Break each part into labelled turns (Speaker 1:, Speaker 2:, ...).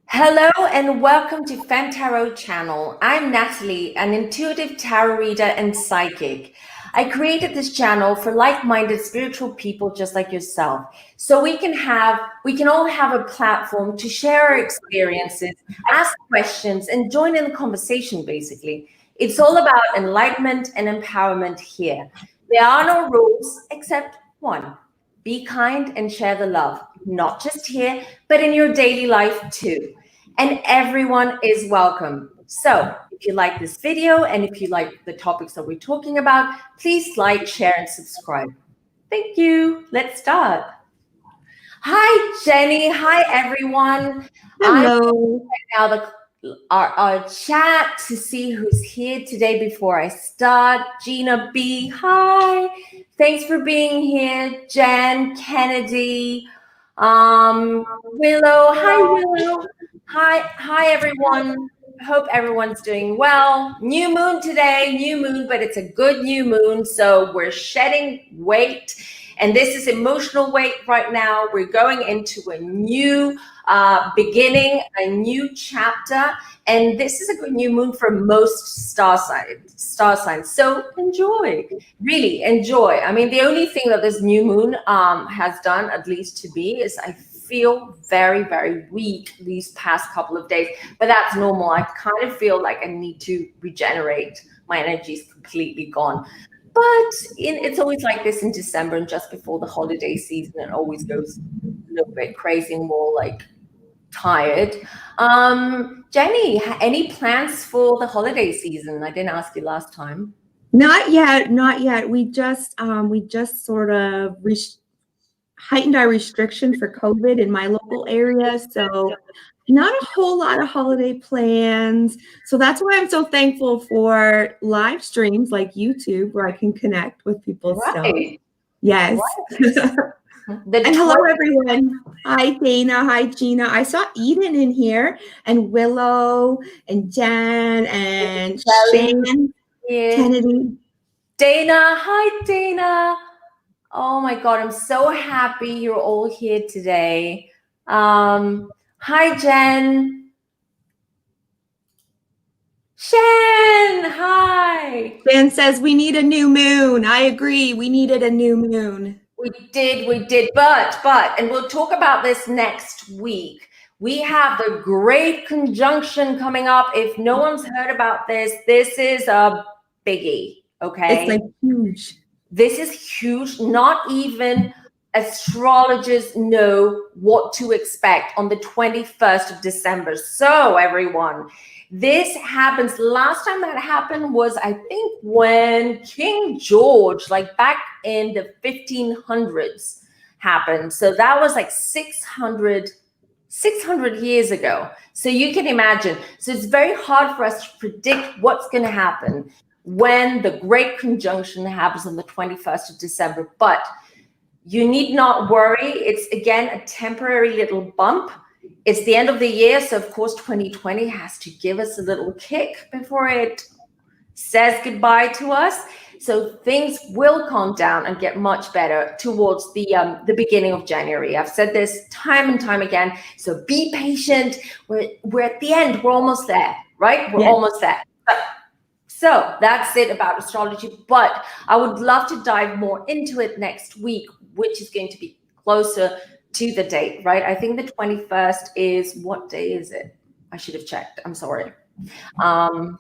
Speaker 1: Hello and welcome to Fem Tarot channel. I'm Natalie, an intuitive tarot reader and psychic. I created this channel for like-minded spiritual people just like yourself, so we can all have a platform to share our experiences, ask questions, and join in the conversation. Basically, it's all about enlightenment and empowerment here. There are no rules except one: be kind and share the love, not just here, but in your daily life too. And everyone is welcome. So if you like this video and if you like the topics that we're talking about, please like, share, and subscribe. Thank you. Let's start. Hi, Jenny. Hi, everyone.
Speaker 2: Hello.
Speaker 1: I'm now our chat to see who's here today before I start. Gina B. Hi. Thanks for being here. Jen, Kennedy, Willow. Hi, Willow. Hi, everyone. Hope everyone's doing well. New moon today, new moon, but it's a good new moon. So we're shedding weight, and this is emotional weight right now. We're going into a new beginning, a new chapter, and this is a good new moon for most star signs. So enjoy, really enjoy. I mean, the only thing that this new moon has done, at least to me, is I feel very, very weak these past couple of days, but that's normal. I kind of feel like I need to regenerate. My energy is completely gone. But it's always like this in December and just before the holiday season. It always goes a little bit crazy, more like tired. Jenny, any plans for the holiday season? I didn't ask you last time.
Speaker 2: Not yet. We just sort of heightened our restriction for COVID in my local area. So not a whole lot of holiday plans. So that's why I'm so thankful for live streams like YouTube, where I can connect with people.
Speaker 1: Right.
Speaker 2: So yes.
Speaker 1: Right.
Speaker 2: And hello, everyone. Hi, Dana. Hi, Gina. I saw Eden in here, and Willow, and Jen, and Shane, Kennedy.
Speaker 1: Dana. Hi, Dana. Oh my God, I'm so happy you're all here today. Hi, Jen. Shen, hi.
Speaker 2: Jen says we need a new moon. I agree. We needed a new moon.
Speaker 1: We did, but, and we'll talk about this next week. We have the Great Conjunction coming up. If no one's heard about this is a biggie, okay?
Speaker 2: It's like huge.
Speaker 1: This is huge. Not even astrologers know what to expect on the 21st of December. So everyone, this happens. Last time that happened was, I think, when King George, like back in the 1500s, happened. So that was like 600 years ago. So you can imagine. So it's very hard for us to predict what's going to happen when the Great Conjunction happens on the 21st of December. But you need not worry. It's, again, a temporary little bump. It's the end of the year. So, of course, 2020 has to give us a little kick before it says goodbye to us. So things will calm down and get much better towards the beginning of January. I've said this time and time again. So be patient. We're at the end. We're almost there, right? We're almost there. So that's it about astrology. But I would love to dive more into it next week, which is going to be closer to the date, right? I think the 21st is, what day is it? I should have checked. I'm sorry.
Speaker 2: Well,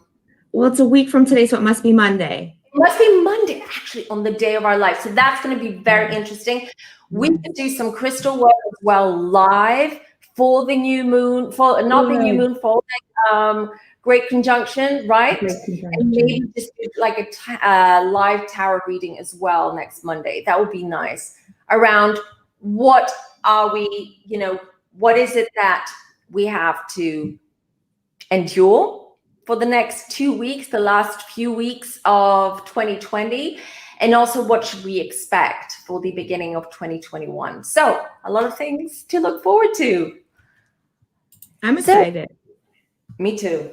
Speaker 2: it's a week from today, so it must be Monday.
Speaker 1: It must be Monday, actually, on the day of our life. So that's going to be very interesting. We could do some crystal work as well live for the new moon, for not the new moon, for the Great Conjunction, right? And maybe just do like a live tarot reading as well next Monday. That would be nice. Around what are we, what is it that we have to endure for the next 2 weeks, the last few weeks of 2020, and also what should we expect for the beginning of 2021. So a lot of things to look forward to.
Speaker 2: I'm excited.
Speaker 1: Me too.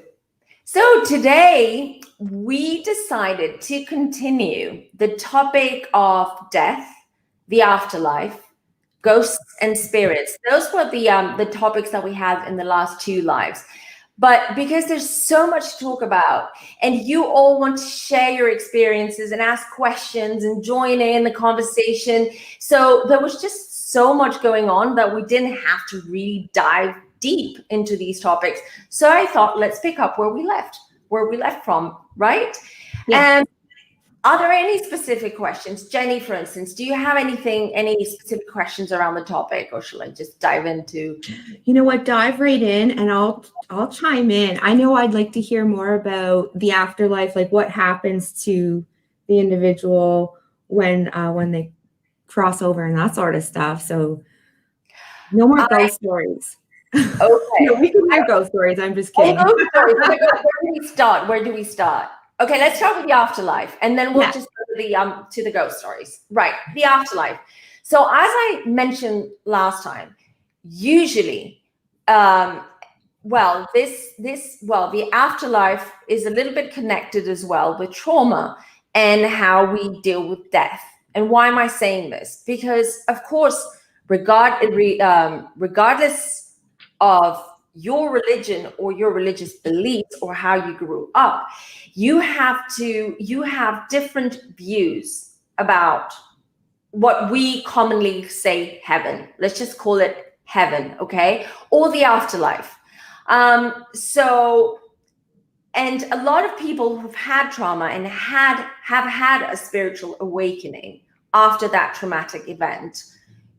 Speaker 1: So today we decided to continue the topic of death, the afterlife, ghosts and spirits. Those were the topics that we had in the last 2 lives. But because there's so much to talk about, and you all want to share your experiences and ask questions and join in the conversation, so there was just so much going on that we didn't have to really dive deep into these topics. So I thought, let's pick up where we left from, right?
Speaker 2: Yeah.
Speaker 1: And are there any specific questions? Jenny, for instance, do you have any specific questions around the topic, or shall I just dive into?
Speaker 2: You know what? Dive right in, and I'll chime in. I know I'd like to hear more about the afterlife, like what happens to the individual when they cross over and that sort of stuff. So no more ghost stories.
Speaker 1: Okay.
Speaker 2: No, we can hear ghost stories. I'm just kidding.
Speaker 1: Ghost stories. Where do we start? Okay, let's start with the afterlife, and then we'll just go to the ghost stories. Right, the afterlife. So as I mentioned last time, usually, the afterlife is a little bit connected as well with trauma and how we deal with death. And why am I saying this? Because of course, regardless of your religion or your religious beliefs or how you grew up, you have different views about what we commonly say heaven. Let's just call it heaven, okay? Or the afterlife. And a lot of people who've had trauma and have had a spiritual awakening after that traumatic event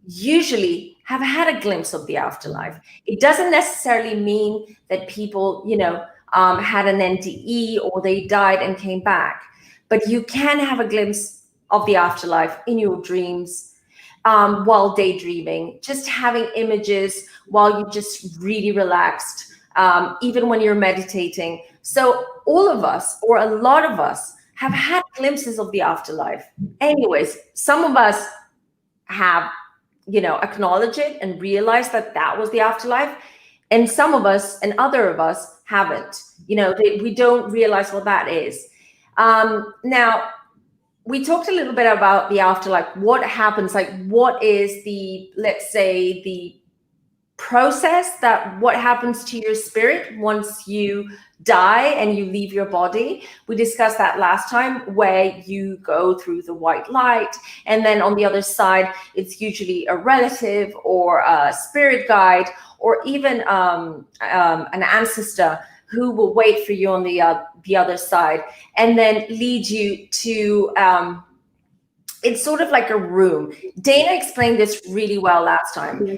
Speaker 1: usually have had a glimpse of the afterlife. It doesn't necessarily mean that people, had an NDE or they died and came back, but you can have a glimpse of the afterlife in your dreams, while daydreaming, just having images while you're just really relaxed, even when you're meditating. So all of us, or a lot of us, have had glimpses of the afterlife. Anyways, some of us have acknowledge it and realize that was the afterlife, and some of us and other of us haven't. We don't realize what that is. Now, we talked a little bit about the afterlife. What happens? Like, what is let's say the process, what happens to your spirit once you die and you leave your body? We discussed that last time, where you go through the white light, and then on the other side it's usually a relative or a spirit guide, or even an ancestor who will wait for you on the other side and then lead you to it's sort of like a room. Dana explained this really well last time,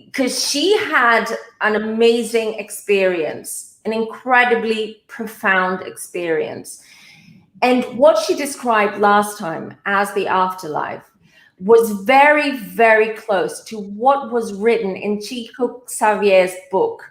Speaker 1: because she had an amazing experience, an incredibly profound experience. And what she described last time as the afterlife was very, very close to what was written in Chico Xavier's book.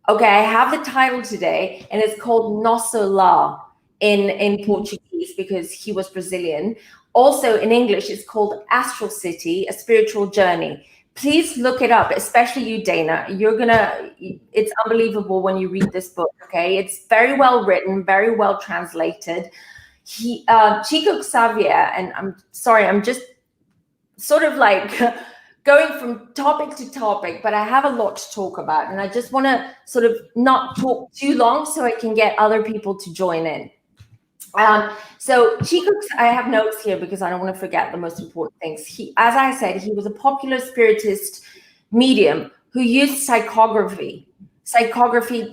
Speaker 1: Okay, I have the title today, and it's called Nosso Lar in Portuguese, because he was Brazilian. Also in English, it's called Astral City, A Spiritual Journey. Please look it up, especially you, Dana. It's unbelievable when you read this book, okay? It's very well written, very well translated. Chico Xavier, and I'm sorry, I'm just sort of like going from topic to topic, but I have a lot to talk about, and I just want to sort of not talk too long so I can get other people to join in. So Chico, I have notes here because I don't want to forget the most important things. As I said, he was a popular spiritist medium who used psychography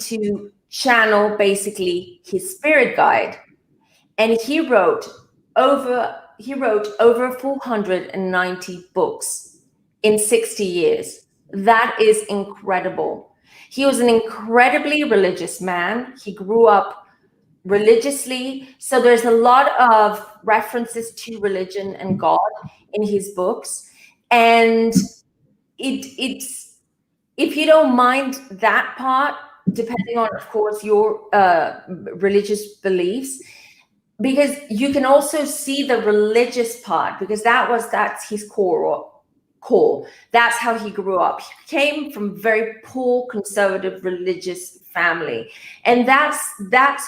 Speaker 1: to channel basically his spirit guide. And he wrote over 490 books in 60 years. That is incredible. He was an incredibly religious man. He grew up religiously. So there's a lot of references to religion and God in his books. And it's, if you don't mind that part, depending on, of course, your religious beliefs, because you can also see the religious part, because that's his core. That's how he grew up. He came from very poor, conservative, religious family, and that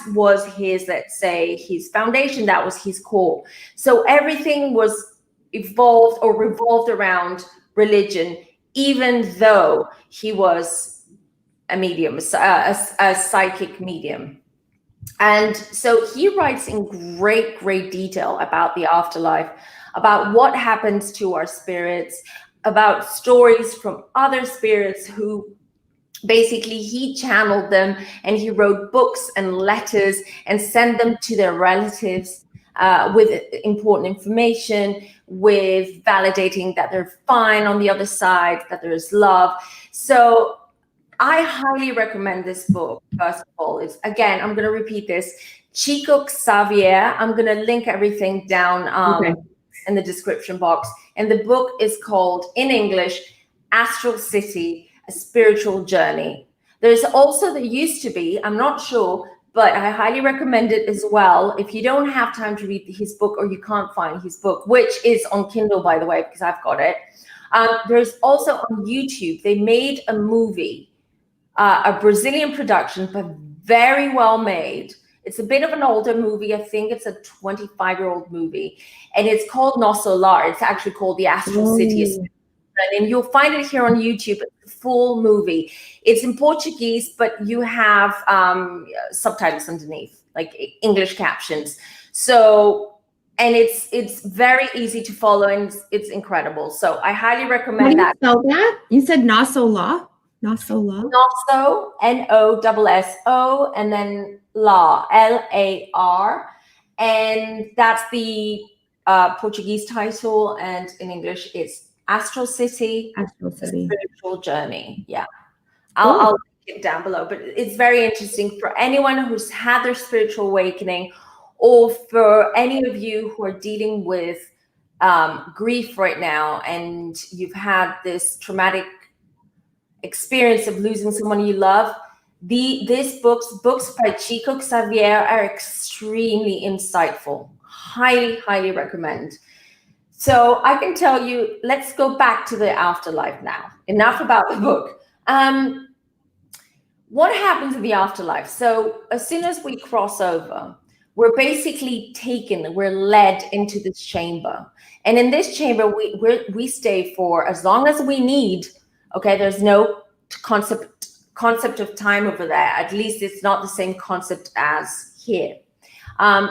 Speaker 1: was his, let's say, his foundation. That was his core. So everything was revolved around religion, even though he was a medium, a psychic medium. And so he writes in great detail about the afterlife, about what happens to our spirits, about stories from other spirits who basically he channeled them, and he wrote books and letters and sent them to their relatives with important information, with validating that they're fine on the other side, that there is love. So I highly recommend this book. First of all, it's, again, I'm going to repeat this, Chico Xavier. I'm going to link everything down in the description box. And the book is called, in English, Astral City, A Spiritual Journey. There used to be, I'm not sure, but I highly recommend it as well. If you don't have time to read his book, or you can't find his book, which is on Kindle, by the way, because I've got it. There's also on YouTube, they made a movie, a Brazilian production, but very well made. It's a bit of an older movie. I think it's a 25-year-old movie, and it's called Nosso Lar. It's actually called the Astral City. And you'll find it here on YouTube, it's a full movie. It's in Portuguese, but you have subtitles underneath, like English captions. So, and it's very easy to follow, and it's incredible. So I highly recommend that.
Speaker 2: How do you spell that? You said Nosso Lar? Nosso Lar?
Speaker 1: Nosso, N-O-S-S-O, and then Lar, L-A-R. And that's the Portuguese title, and in English it's Astral City, Spiritual Journey. Yeah, I'll link it down below. But it's very interesting for anyone who's had their spiritual awakening, or for any of you who are dealing with grief right now, and you've had this traumatic experience of losing someone you love. These books by Chico Xavier are extremely insightful. Highly recommend. So I can tell you, let's go back to the afterlife now. Enough about the book. What happens in the afterlife? So as soon as we cross over, we're basically we're led into this chamber. And in this chamber, we stay for as long as we need. Okay, there's no concept of time over there. At least it's not the same concept as here.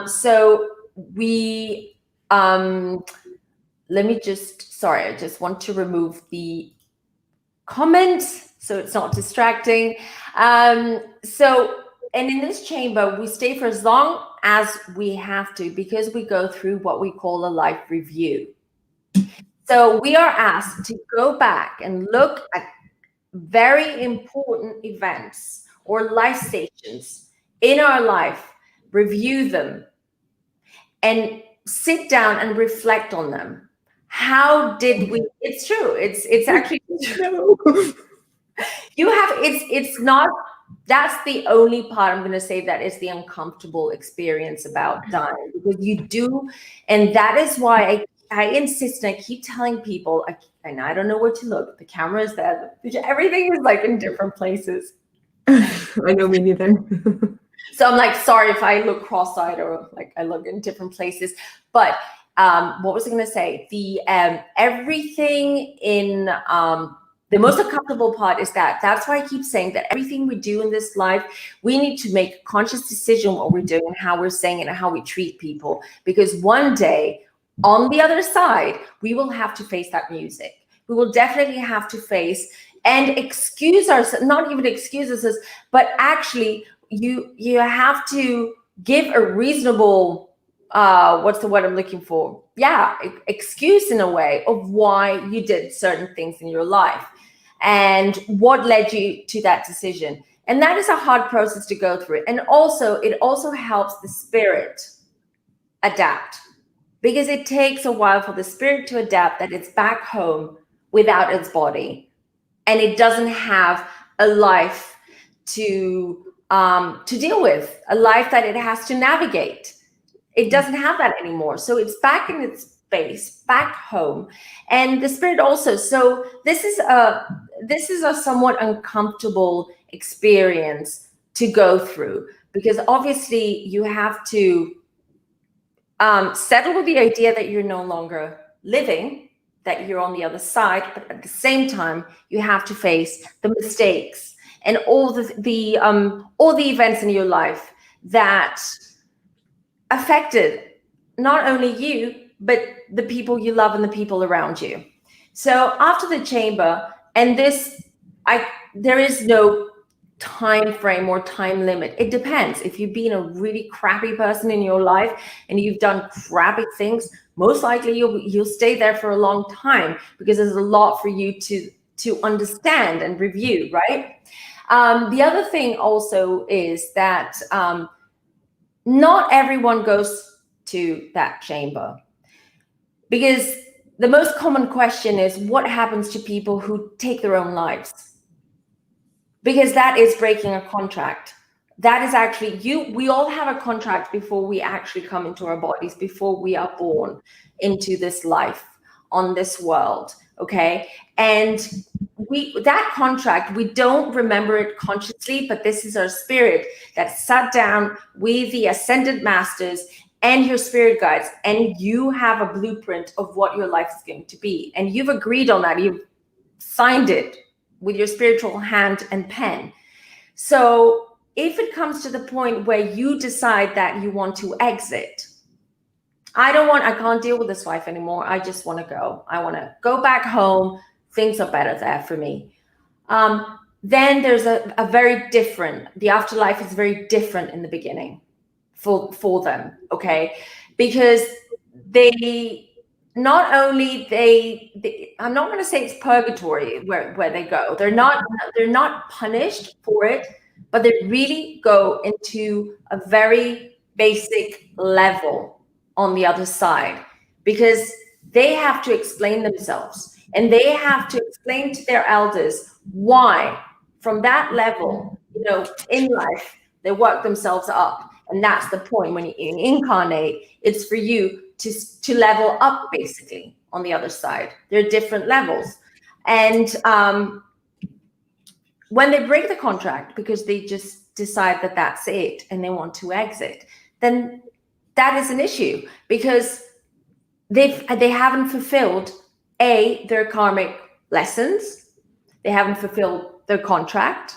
Speaker 1: So we... let me sorry, I just want to remove the comments so it's not distracting. And in this chamber, we stay for as long as we have to, because we go through what we call a life review. So we are asked to go back and look at very important events or life stations in our life, review them, and sit down and reflect on them. How did we? It's true. It's actually true. It's not. That's the only part I'm going to say that is the uncomfortable experience about dying, because you do, and that is why I insist, and I keep telling people, and I don't know where to look. The camera is there. Everything is like in different places.
Speaker 2: I know, me neither.
Speaker 1: So I'm like, sorry if I look cross-eyed or like I look in different places. But what was I going to say? The everything in the most uncomfortable part is that's why I keep saying that everything we do in this life, we need to make a conscious decision what we're doing and how we're saying it and how we treat people. Because one day on the other side, we will have to face that music. We will definitely have to face and excuse ourselves, not even excuse ourselves, but actually you have to give a reasonable, what's the word I'm looking for? Yeah, excuse in a way of why you did certain things in your life and what led you to that decision. And that is a hard process to go through. And also, it also helps the spirit adapt, because it takes a while for the spirit to adapt that it's back home without its body. And it doesn't have a life to deal with, a life that it has to navigate. It doesn't have that anymore. So it's back in its space, back home. And the spirit also. So this is a somewhat uncomfortable experience to go through, because obviously you have to settle with the idea that you're no longer living, that you're on the other side, but at the same time, you have to face the mistakes and all the events in your life that affected not only you, but the people you love and the people around you. So after the chamber, and there is no time frame or time limit. It depends. If you've been a really crappy person in your life and you've done crappy things, most likely you'll stay there for a long time, because there's a lot for you to understand and review, right? The other thing also is that not everyone goes to that chamber, because the most common question is, what happens to people who take their own lives? Because that is breaking a contract. That is actually we all have a contract before we actually come into our bodies, before we are born into this life on this world, okay? And that contract, we don't remember it consciously, but this is our spirit that sat down with the ascended masters and your spirit guides, and you have a blueprint of what your life is going to be. And you've agreed on that. You've signed it with your spiritual hand and pen. So if it comes to the point where you decide that you want to exit, I can't deal with this life anymore. I just want to go. I want to go back home. Things are better there for me. Then there's a very different, the afterlife is very different in the beginning for them, okay? Because not only I'm not going to say it's purgatory where they go. They're not punished for it, but they really go into a very basic level on the other side, because they have to explain themselves, and they have to explain to their elders why from that level, in life, they work themselves up. And that's the point. When you incarnate, it's for you to level up, basically, on the other side. There are different levels. And when they break the contract because they just decide that that's it and they want to exit, then that is an issue, because they haven't fulfilled their karmic lessons, they haven't fulfilled their contract,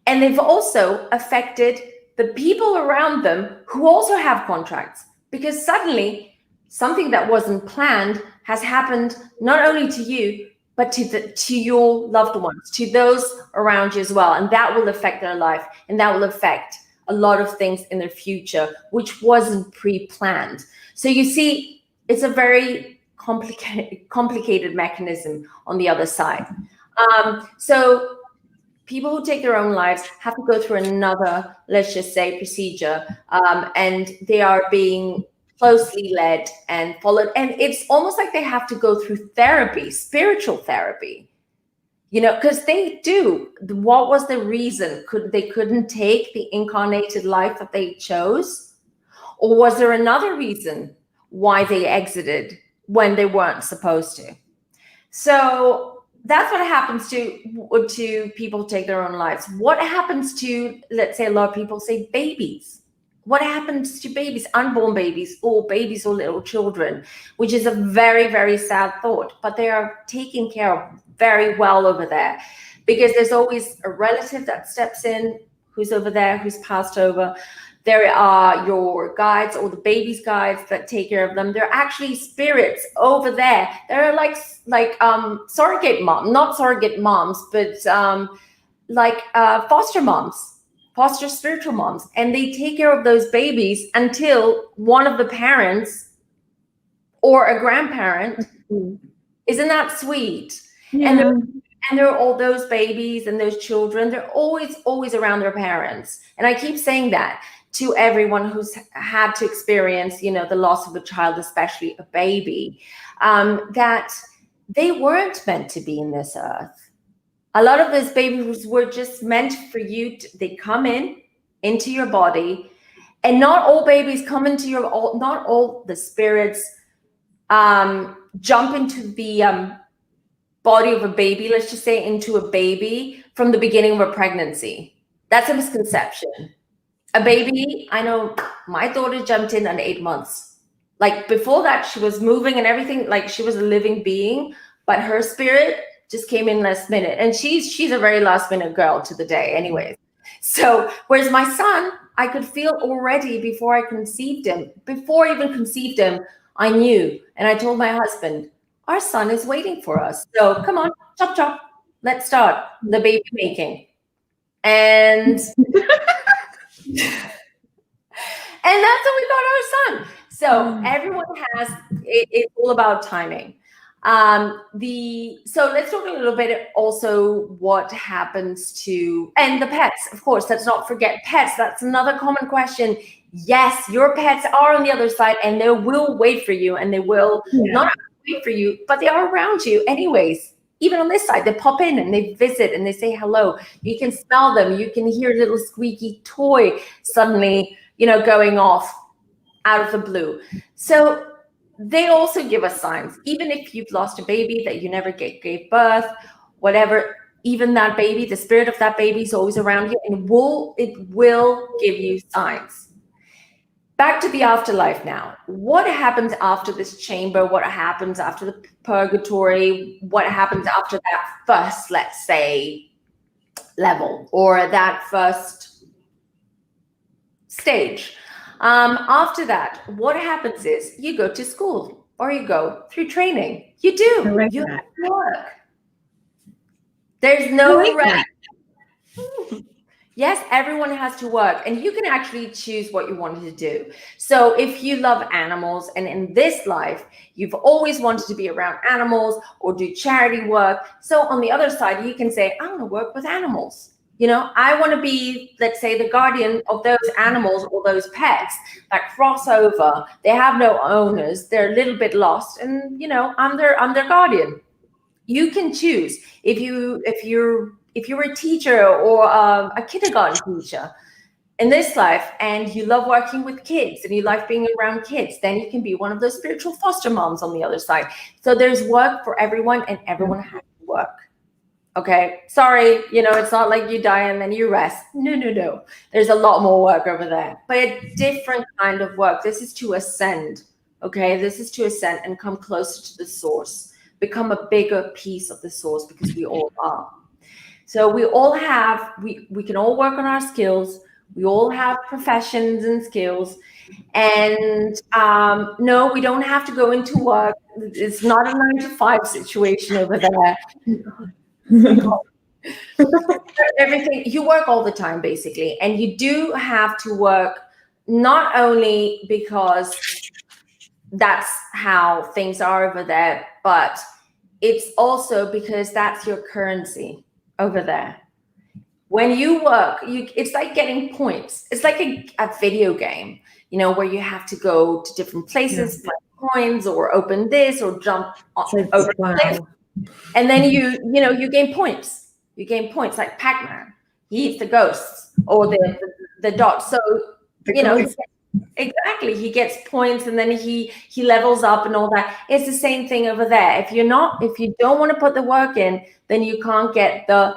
Speaker 1: and they've also affected the people around them who also have contracts, because suddenly something that wasn't planned has happened, not only to you, but to your loved ones, to those around you as well. And that will affect their life, and that will affect a lot of things in their future, which wasn't pre-planned. So you see, it's a very complicated mechanism on the other side. So people who take their own lives have to go through another, let's just say, procedure, and they are being closely led and followed. And it's almost like they have to go through therapy, spiritual therapy, because they do. What was the reason? They couldn't take the incarnated life that they chose? Or was there another reason why they exited when they weren't supposed to? So that's what happens to people who take their own lives. What happens to, let's say, a lot of people say babies. What happens to babies, unborn babies or little children, which is a very, very sad thought, but they are taken care of very well over there, because there's always a relative that steps in, who's over there, who's passed over. There are your guides or the baby's guides that take care of them. There are actually spirits over there. There are like surrogate moms, not surrogate moms, but foster moms, foster spiritual moms. And they take care of those babies until one of the parents or a grandparent. Isn't that sweet? Yeah. And there are all those babies and those children. They're always around their parents. And I keep saying that to everyone who's had to experience, the loss of a child, especially a baby, that they weren't meant to be in this earth. A lot of those babies were just meant for you. They come into your body, and not all babies come into not all the spirits jump into the body of a baby, let's just say into a baby from the beginning of a pregnancy. That's a misconception. A baby, I know my daughter jumped in at 8 months. Like before that, she was moving and everything, like she was a living being but her spirit just came in last minute. And she's a very last minute girl to the day anyways. So whereas my son, I could feel already before I conceived him, before I even conceived him, I knew. And I told my husband, our son is waiting for us. So come on, chop, chop. Let's start the baby making. And and that's how we got our son. So everyone has, it's all about timing. So let's talk a little bit also what happens to, and the pets, of course, let's not forget pets. That's another common question. Yes, your pets are on the other side and they will wait for you, and they will not wait for you, but they are around you anyways. Even on this side, they pop in and they visit and they say hello. You can smell them. You can hear a little squeaky toy suddenly, going off out of the blue. So they also give us signs. Even if you've lost a baby that you never gave birth, whatever, even that baby, the spirit of that baby is always around you, and it will give you signs. Back to the afterlife now. What happens after this chamber? What happens after the purgatory? What happens after that first, let's say, level, or that first stage? After that, what happens is you go to school or you go through training. You do. You have to work. There's no rest. Yes, everyone has to work, and you can actually choose what you wanted to do. So if you love animals, and in this life, you've always wanted to be around animals or do charity work. So on the other side, you can say, I want to work with animals. I want to be, let's say, the guardian of those animals or those pets that cross over. They have no owners. They're a little bit lost, and I'm their guardian. You can choose. If you're a teacher or a kindergarten teacher in this life, and you love working with kids and you like being around kids, then you can be one of those spiritual foster moms on the other side. So there's work for everyone, and everyone has to work. Okay, sorry, it's not like you die and then you rest. No. There's a lot more work over there, but a different kind of work. This is to ascend. Okay, this is to ascend and come closer to the source, become a bigger piece of the source, because we all are. So we all have, we can all work on our skills. We all have professions and skills. And no, we don't have to go into work. It's not a 9-to-5 situation over there. Everything, you work all the time basically, and you do have to work, not only because that's how things are over there, but it's also because that's your currency over there. When you work, it's like getting points. It's like a video game, where you have to go to different places, play coins, or open this, or jump over the place. And then you gain points. You gain points like Pac-Man. He eats the ghosts or the dots. So exactly, he gets points, and then he levels up and all that. It's the same thing over there. If you don't want to put the work in, then you can't get the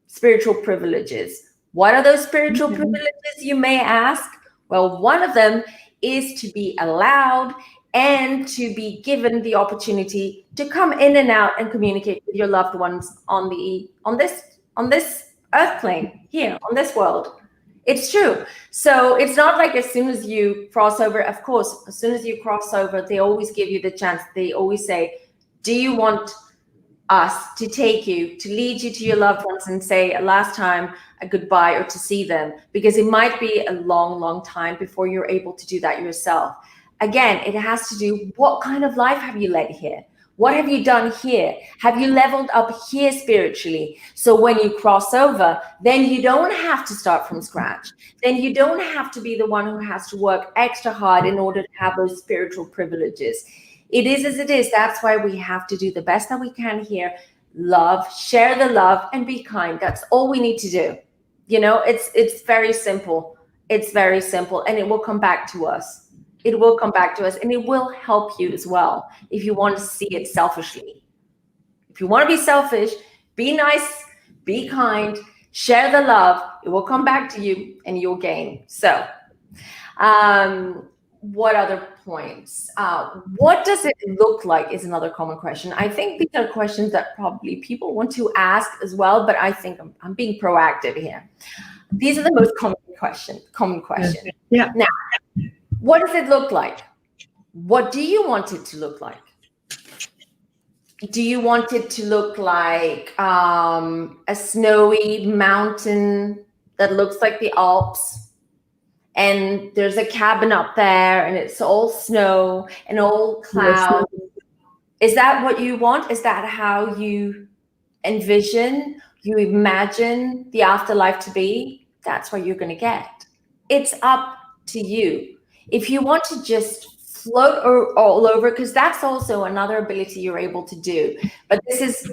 Speaker 1: spiritual privileges. What are those spiritual privileges, you may ask? Well, one of them is to be allowed and to be given the opportunity to come in and out and communicate with your loved ones on this earth plane here, on this world. It's true. So it's not like as soon as you cross over, of course, as soon as you cross over, they always give you the chance. They always say, do you want us to take you, to lead you to your loved ones and say a last time, a goodbye, or to see them? Because it might be a long, long time before you're able to do that yourself. Again, it has to do, what kind of life have you led here? What have you done here? Have you leveled up here spiritually? So when you cross over, then you don't have to start from scratch. Then you don't have to be the one who has to work extra hard in order to have those spiritual privileges. It is as it is. That's why we have to do the best that we can here. Love, share the love, and be kind. That's all we need to do. It's very simple. It's very simple, and it will come back to us. It will come back to us, and it will help you as well if you want to see it selfishly. If you want to be selfish, be nice, be kind, share the love. It will come back to you, and you'll gain. So what other points? What does it look like is another common question. I think these are questions that probably people want to ask as well, but I think I'm being proactive here. These are the most common questions.
Speaker 2: Yeah.
Speaker 1: Now, what does it look like? What do you want it to look like? Do you want it to look like a snowy mountain that looks like the Alps? And there's a cabin up there and it's all snow and all clouds. Is that what you want? Is that how you envision, you imagine the afterlife to be? That's what you're going to get. It's up to you. If you want to just float all over, because that's also another ability you're able to do. But this is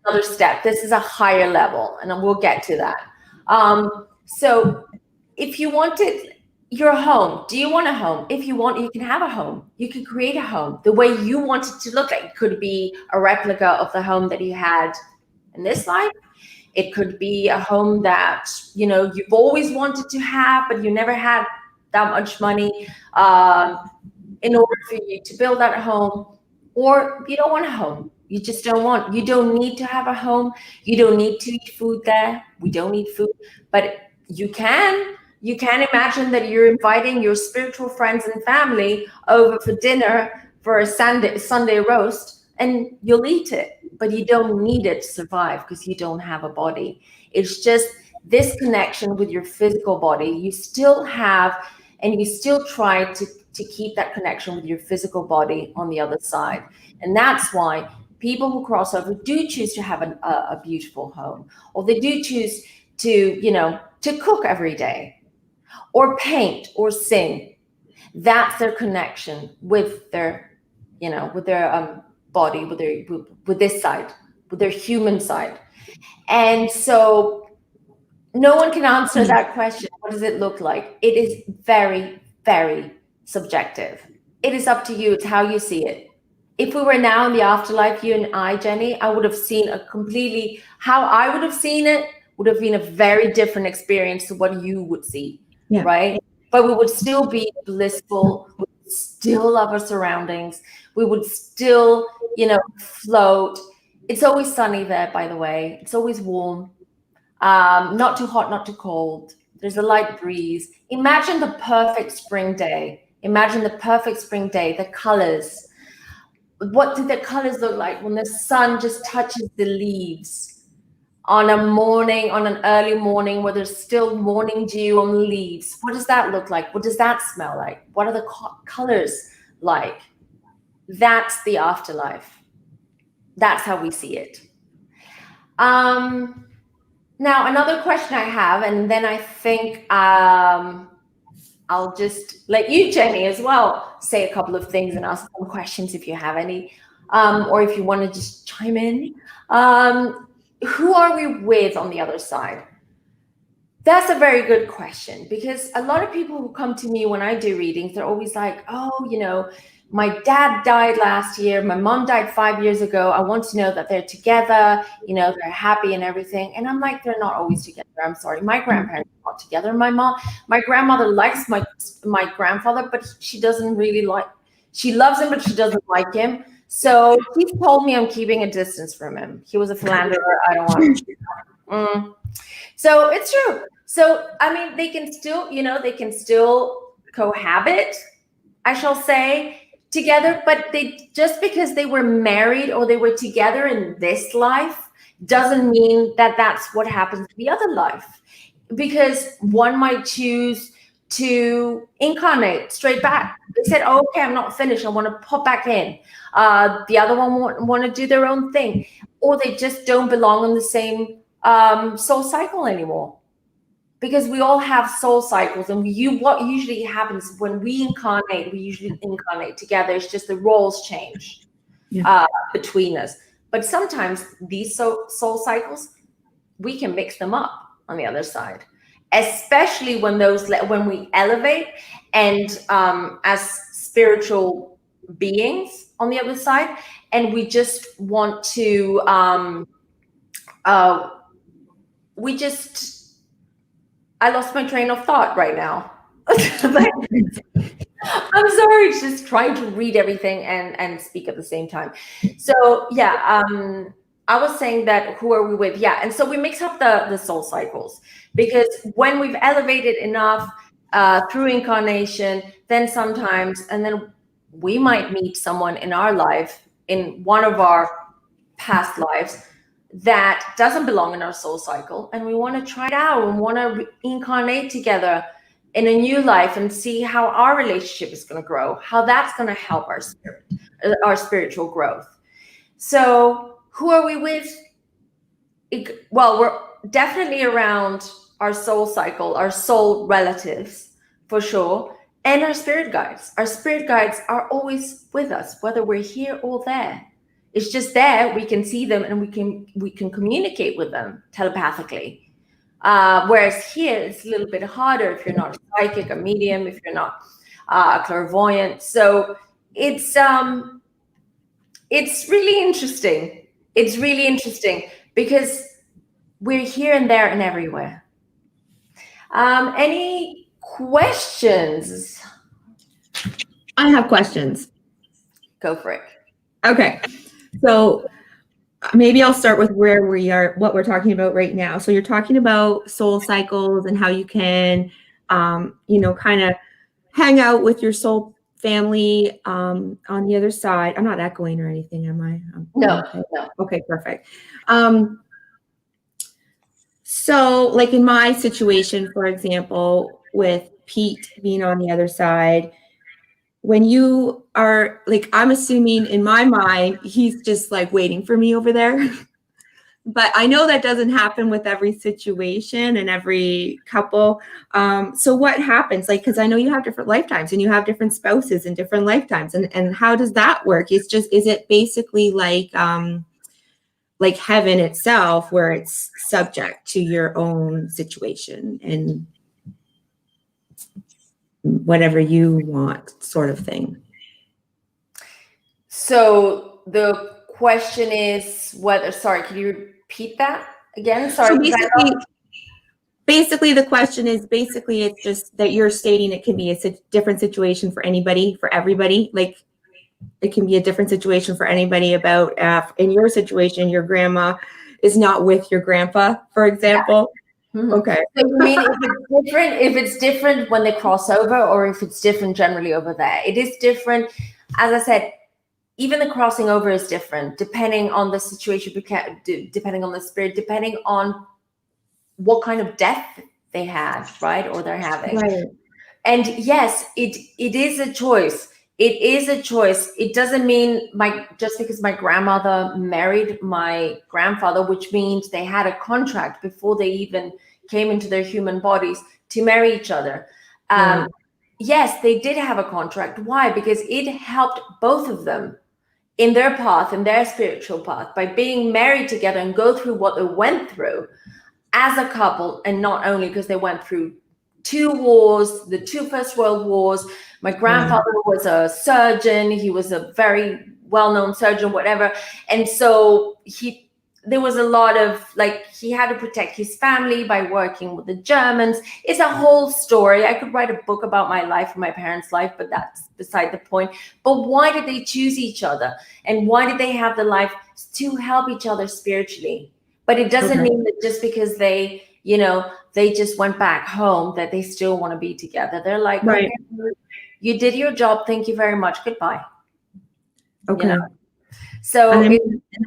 Speaker 1: another step. This is a higher level, and we'll get to that. So if you wanted your home, do you want a home? If you want, you can have a home. You can create a home the way you want it to look like. It could be a replica of the home that you had in this life. It could be a home that, you know, you've always wanted to have, but you never had that much money in order for you to build that home. Or you don't want a home. You just don't want. You don't need to have a home. You don't need to eat food there. We don't eat food, but you can imagine that you're inviting your spiritual friends and family over for dinner for a Sunday roast, and you'll eat it, but you don't need it to survive because you don't have a body. It's just this connection with your physical body. You still have, and you still try to keep that connection with your physical body on the other side. And that's why people who cross over do choose to have a beautiful home, or they do choose to, you know, to cook every day, or paint, or sing. That's their connection with their, you know, with their body, with this side, with their human side. And so no one can answer that question. What does it look like? It is very, very subjective. It is up to you. It's how you see it. If we were now in the afterlife, you and I, Jenny, I would have seen how I would have seen it would have been a very different experience to what you would see. Yeah. Right? But we would still be blissful. We would still love our surroundings. We would still, you know, float. It's always sunny there, by the way. It's always warm. Not too hot, not too cold. There's a light breeze. Imagine the perfect spring day. The colors. What do the colors look like when the sun just touches the leaves? On an early morning where there's still morning dew on the leaves. What does that look like? What does that smell like? What are the colors like? That's the afterlife. That's how we see it. Now, another question I have, and then I think I'll just let you, Jenny, as well, say a couple of things and ask some questions if you have any, or if you want to just chime in. Who are we with on the other side? That's a very good question, because a lot of people who come to me when I do readings, they're always like, oh, you know, my dad died last year. My mom died 5 years ago. I want to know that they're together, you know, they're happy and everything. And I'm like, they're not always together. I'm sorry. My grandparents are not together. My grandmother likes my grandfather, but she doesn't really she loves him, but she doesn't like him. So he told me I'm keeping a distance from him. He was a philanderer. I don't want to. So it's true. So, I mean, they can still cohabit, I shall say, together, but just because they were married or they were together in this life doesn't mean that that's what happens in the other life. Because one might choose to incarnate straight back. They said, oh, okay, I'm not finished. I want to pop back in. The other one want to do their own thing. Or they just don't belong in the same soul cycle anymore. Because we all have soul cycles. And what usually happens when we usually incarnate together. It's just the roles change between us. But sometimes these soul cycles, we can mix them up on the other side. Especially when we elevate and as spiritual beings on the other side, and we just want to I lost my train of thought right now. I'm sorry, it's just trying to read everything and speak at the same time. So yeah, I was saying that who are we with? Yeah, and so we mix up the soul cycles, because when we've elevated enough through incarnation, then sometimes, and then we might meet someone in our life, in one of our past lives, that doesn't belong in our soul cycle, and we want to try it out and want to reincarnate together in a new life and see how our relationship is going to grow, how that's going to help our spirit, our spiritual growth. So who are we with? Well, we're definitely around our soul cycle, our soul relatives, for sure, and our spirit guides. Our spirit guides are always with us, whether we're here or there. It's just there, we can see them, and we can communicate with them telepathically. Whereas here, it's a little bit harder if you're not psychic, a medium, if you're not clairvoyant. So it's really interesting. It's really interesting because we're here and there and everywhere. Any questions?
Speaker 2: I have questions.
Speaker 1: Go for it.
Speaker 2: Okay. So maybe I'll start with where we are, what we're talking about right now. So you're talking about soul cycles and how you can, kind of hang out with your soul family on the other side. I'm not echoing or anything, am I?
Speaker 1: No,
Speaker 2: okay.
Speaker 1: no.
Speaker 2: Okay, perfect. So like in my situation, for example, with Pete being on the other side, when you are like, I'm assuming in my mind, he's just like waiting for me over there. But I know that doesn't happen with every situation and every couple. So what happens? Like, because I know you have different lifetimes and you have different spouses in different lifetimes. And how does that work? Is it basically like heaven itself, where it's subject to your own situation and whatever you want, sort of thing?
Speaker 1: So the question is whether, sorry, can you repeat that again? Sorry.
Speaker 2: So basically the question is, it's just that you're stating it can be a different situation for anybody, for everybody. Like it can be a different situation for anybody. About in your situation, your grandma is not with your grandpa, for example.
Speaker 1: Yeah. Mm-hmm.
Speaker 2: Okay.
Speaker 1: So you mean if it's different when they cross over, or if it's different generally over there? It is different. As I said, even the crossing over is different depending on the situation, depending on the spirit, depending on what kind of death they had, right? Or they're having.
Speaker 2: Right.
Speaker 1: And yes, it is a choice. It is a choice. It doesn't mean just because my grandmother married my grandfather, which means they had a contract before they even came into their human bodies to marry each other.
Speaker 2: Right.
Speaker 1: Yes, they did have a contract. Why? Because it helped both of them in their path, in their spiritual path, by being married together and go through what they went through as a couple. And not only because they went through 2 wars, the 2 First World Wars. My grandfather was a surgeon. He was a very well-known surgeon, whatever. And so there was a lot of, like, he had to protect his family by working with the Germans. It's a whole story. I could write a book about my life and my parents' life, but that's beside the point. But why did they choose each other? And why did they have the life? To help each other spiritually. But it doesn't mean that just because they just went back home that they still want to be together. They're like, right. Okay, you did your job. Thank you very much. Goodbye.
Speaker 2: Okay.
Speaker 1: So
Speaker 2: and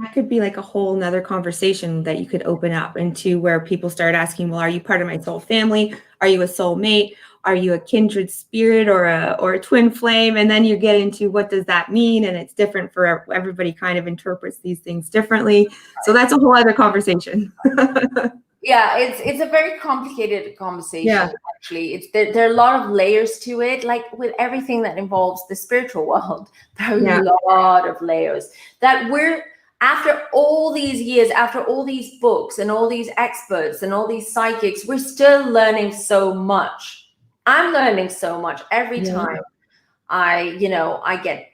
Speaker 2: that could be like a whole nother conversation that you could open up into, where people start asking, well, are you part of my soul family? Are you a soulmate? Are you a kindred spirit or a twin flame? And then you get into what does that mean? And it's different for everybody, kind of interprets these things differently. So that's a whole other conversation.
Speaker 1: Yeah, it's a very complicated conversation. Yeah. Actually, there are a lot of layers to it. Like with everything that involves the spiritual world, there are a lot of layers that we're, after all these years, after all these books and all these experts and all these psychics, we're still learning so much. I'm learning so much every time I get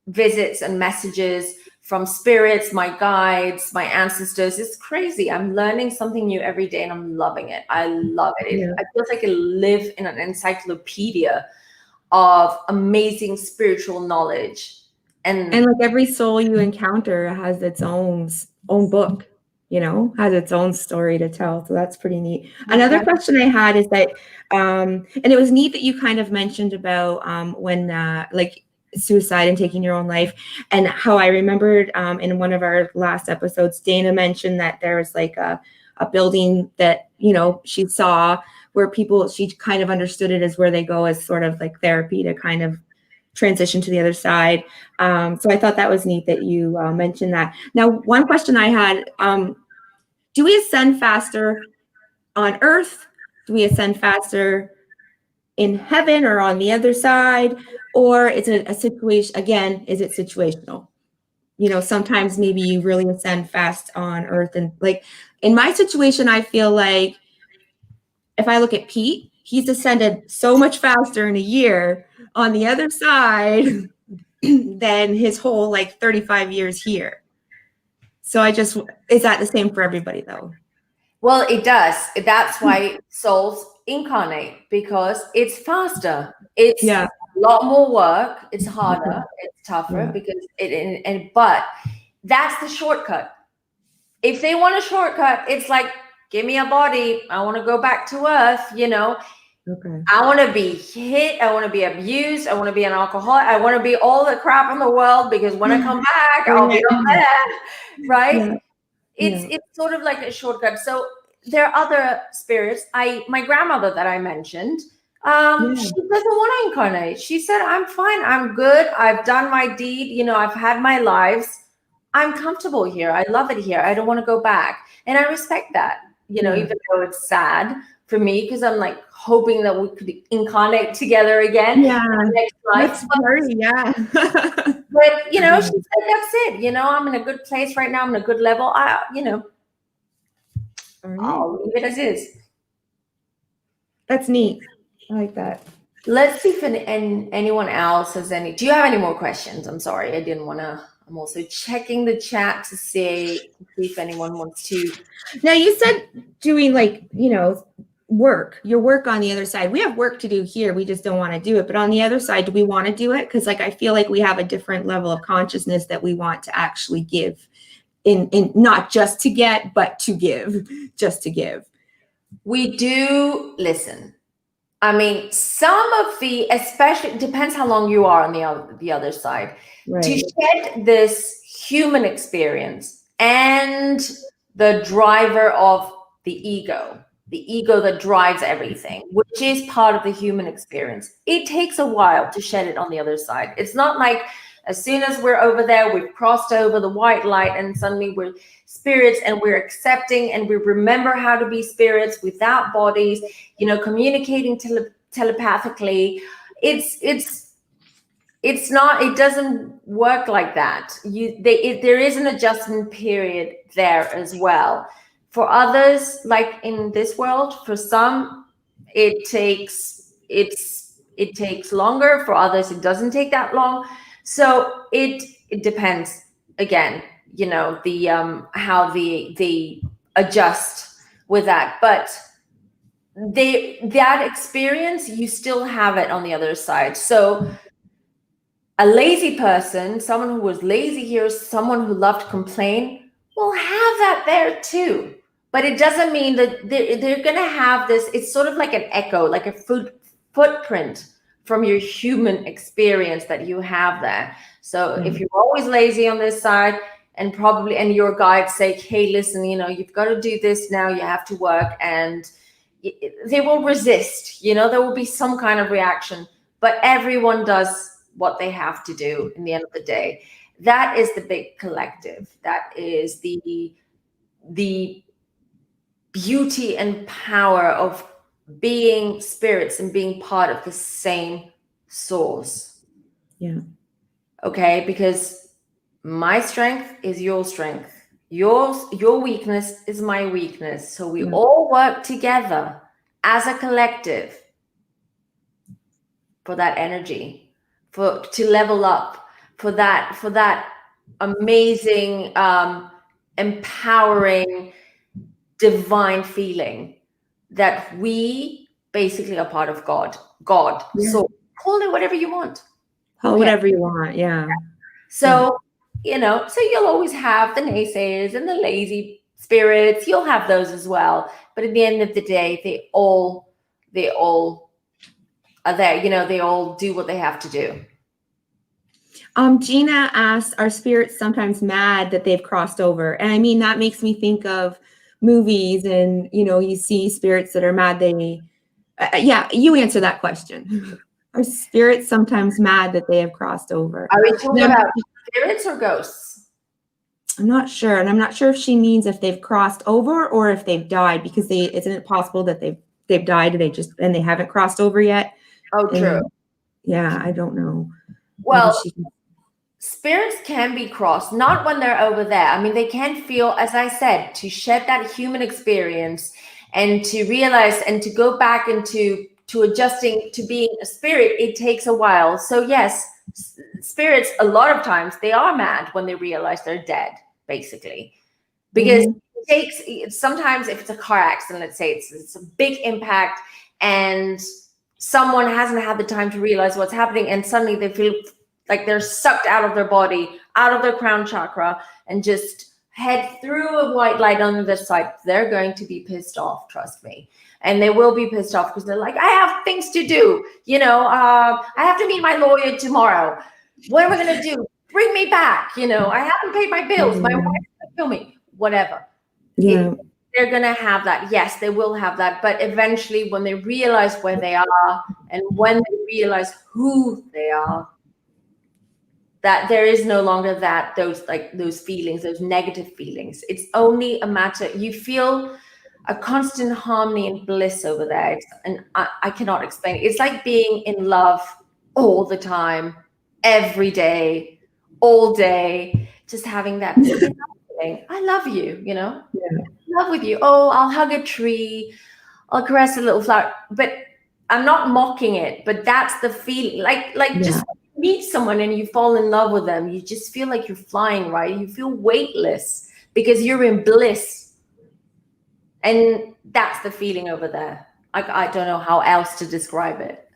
Speaker 1: visits and messages from spirits, my guides, my ancestors. It's crazy. I'm learning something new every day and I'm loving it. I love it. I feel like I live in an encyclopedia of amazing spiritual knowledge. And
Speaker 2: like every soul you encounter has its own book, has its own story to tell. So that's pretty neat. Another question I had is that, and it was neat that you kind of mentioned about when like suicide and taking your own life, and how I remembered in one of our last episodes, Dana mentioned that there was like a building that, she saw where she kind of understood it as where they go as sort of like therapy to kind of transition to the other side. So I thought that was neat that you mentioned that. Now, one question I had, do we ascend faster on Earth? Do we ascend faster in heaven or on the other side? Or is it a situation, again, is it situational? Sometimes maybe you really ascend fast on Earth. And like in my situation, I feel like if I look at Pete, he's ascended so much faster in a year on the other side than his whole like 35 years here. So is that the same for everybody though?
Speaker 1: Well, it does. That's why souls incarnate, because it's faster. It's a lot more work. It's harder. It's tougher because but that's the shortcut. If they want a shortcut, it's like, give me a body. I want to go back to Earth,
Speaker 2: Okay.
Speaker 1: I want to be hit. I want to be abused. I want to be an alcoholic. I want to be all the crap in the world, because when I come back, I'll be up there, right?
Speaker 2: Yeah.
Speaker 1: It's sort of like a shortcut. So there are other spirits. My grandmother that I mentioned, she doesn't want to incarnate. She said, I'm fine. I'm good. I've done my deed. I've had my lives. I'm comfortable here. I love it here. I don't want to go back. And I respect that, even though it's sad for me, because I'm like hoping that we could incarnate together again.
Speaker 2: Yeah.
Speaker 1: Next life. But, she said, that's it. I'm in a good place right now. I'm in a good level. I'll leave it as is.
Speaker 2: That's neat. I like that.
Speaker 1: Let's see if anyone else has any. Do you have any more questions? I'm sorry. I didn't want to. I'm also checking the chat to see if anyone wants to.
Speaker 2: Now, you said doing like, your work on the other side. We have work to do here. We just don't want to do it. But on the other side, do we want to do it? Because like, I feel like we have a different level of consciousness that we want to actually give in not just to get, but to give, just to give.
Speaker 1: We do listen. I mean, some of especially depends how long you are on the other side, to shed this human experience and the driver of the ego that drives everything, which is part of the human experience. It takes a while to shed it on the other side. It's not like as soon as we're over there, we've crossed over the white light and suddenly we're spirits and we're accepting and we remember how to be spirits without bodies, communicating telepathically. It's not, it doesn't work like that. There is an adjustment period there as well. For others, like in this world, for some, it takes longer. For others, it doesn't take that long. So it depends. Again, how they adjust with that. But that experience, you still have it on the other side. So a lazy person, someone who was lazy here, someone who loved to complain, will have that there too. But it doesn't mean that they're going to have this. It's sort of like an echo, like a footprint from your human experience that you have there. So if you're always lazy on this side, and your guides say, hey, listen, you've got to do this now, you have to work, and they will resist, there will be some kind of reaction, but everyone does what they have to do in the end of the day. That is the big collective. That is the beauty and power of being spirits and being part of the same source.
Speaker 2: Yeah.
Speaker 1: Okay, because my strength is your strength. Your weakness is my weakness. So we all work together as a collective for that energy, to level up, for that amazing, empowering, divine feeling that we basically are part of God. So call it whatever you want.
Speaker 2: Oh, whatever you want. Yeah.
Speaker 1: So, so you'll always have the naysayers and the lazy spirits. You'll have those as well. But at the end of the day, they all are there. They all do what they have to do.
Speaker 2: Gina asks, are spirits sometimes mad that they've crossed over? And I mean, that makes me think of movies and, you see spirits that are mad. Yeah, you answer that question. Are spirits sometimes mad that they have crossed over?
Speaker 1: Are we talking about spirits or ghosts?
Speaker 2: I'm not sure. And I'm not sure if she means if they've crossed over or if they've died, because isn't it possible that they've died and they haven't crossed over yet?
Speaker 1: Oh, true.
Speaker 2: Yeah, I don't know.
Speaker 1: Well, spirits can be crossed, not when they're over there. I mean, they can feel, as I said, to shed that human experience and to realize and to go back into adjusting to being a spirit. It takes a while. So yes, spirits, a lot of times they are mad when they realize they're dead, basically, because it takes, sometimes if it's a car accident, let's say it's a big impact and someone hasn't had the time to realize what's happening, and suddenly they feel like they're sucked out of their body, out of their crown chakra, and just head through a white light on the side. They're going to be pissed off, trust me. And they will be pissed off because they're like, I have things to do. I have to meet my lawyer tomorrow. What am I going to do? Bring me back. I haven't paid my bills. My wife's going to kill me. Whatever.
Speaker 2: Yeah.
Speaker 1: They're going to have that. Yes, they will have that. But eventually, when they realize where they are and when they realize who they are, that there is no longer those feelings, those negative feelings. It's only a matter, you feel a constant harmony and bliss over there. And I cannot explain it. It's like being in love all the time, every day, all day, just having that feeling. I love you,
Speaker 2: Yeah.
Speaker 1: in love with you. Oh, I'll hug a tree. I'll caress a little flower. But I'm not mocking it, but that's the feeling. Just meet someone and you fall in love with them. You just feel like you're flying, right? You feel weightless because you're in bliss. And that's the feeling over there. I don't know how else to describe it.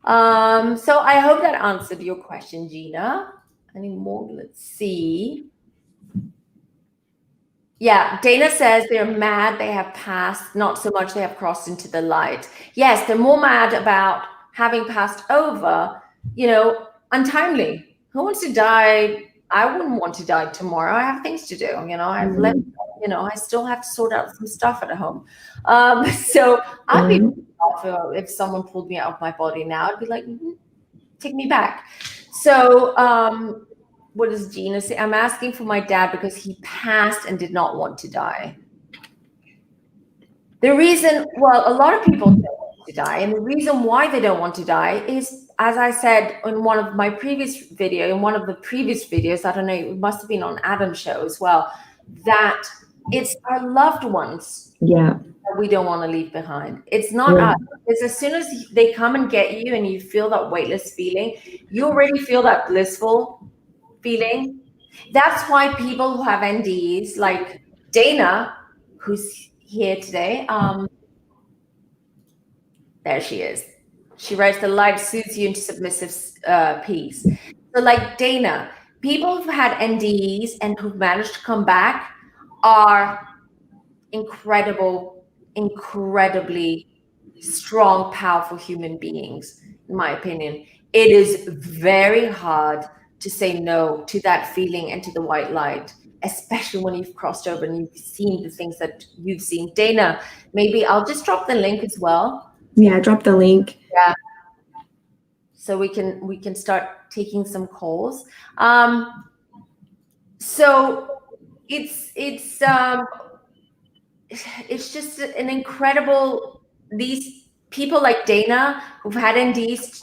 Speaker 1: So I hope that answered your question, Gina. Any more? Let's see. Yeah, Dana says they're mad they have passed, not so much they have crossed into the light. Yes, they're more mad about having passed over, untimely. Who wants to die? I wouldn't want to die tomorrow. I have things to do. I've left, I still have to sort out some stuff at home. So I'd be if someone pulled me out of my body now, I'd be like, take me back. So what does Gina say? I'm asking for my dad because he passed and did not want to die. The reason, a lot of people don't want to die, and the reason why they don't want to die is, as I said in one of the previous videos, I don't know, it must have been on Adam's show as well, that it's our loved ones that we don't want to leave behind. It's not us. It's as soon as they come and get you and you feel that weightless feeling, you already feel that blissful feeling. That's why people who have NDEs, like Dana, who's here today, there she is. She writes, the light soothes you into submissive peace. So like Dana, people who've had NDEs and who've managed to come back are incredibly strong, powerful human beings, in my opinion. It is very hard to say no to that feeling and to the white light, especially when you've crossed over and you've seen the things that you've seen. Dana, maybe I'll just drop the link as well.
Speaker 2: Yeah, drop the link.
Speaker 1: Yeah. So we can start taking some calls. So it's just an incredible, these people like Dana who've had NDs,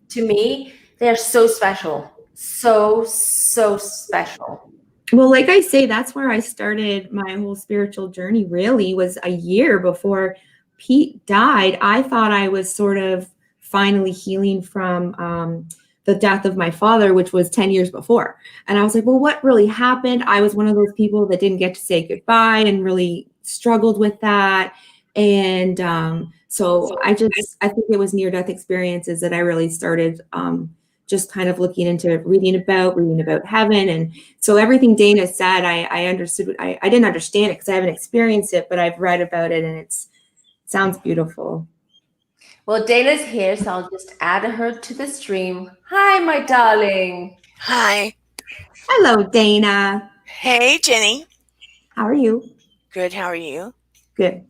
Speaker 1: to me, they're so special. So special.
Speaker 2: Well, like I say, that's where I started my whole spiritual journey, really, was a year before Pete died. I thought I was sort of finally healing from the death of my father, which was 10 years before. And I was like, well, what really happened? I was one of those people that didn't get to say goodbye and really struggled with that. And So I think it was near-death experiences that I really started just kind of looking into reading about heaven. And so everything Dana said, I understood. I didn't understand it because I haven't experienced it, but I've read about it, and it sounds beautiful.
Speaker 1: Well, Dana's here, so I'll just add her to the stream. Hi, my darling.
Speaker 3: Hi.
Speaker 2: Hello, Dana.
Speaker 3: Hey, Jenny.
Speaker 2: How are you?
Speaker 3: Good. How are you?
Speaker 2: Good.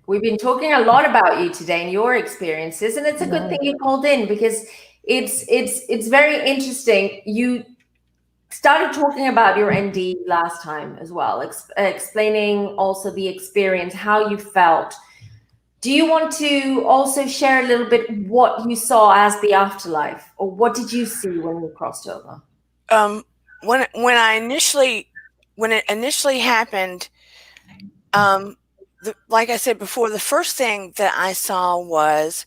Speaker 1: We've been talking a lot about you today and your experiences, and it's a good thing you called in because it's very interesting. You started talking about your ND last time as well, explaining also the experience, how you felt. Do you want to also share a little bit what you saw as the afterlife, or what did you see when you crossed over?
Speaker 3: When it initially happened, like I said before, the first thing that I saw was,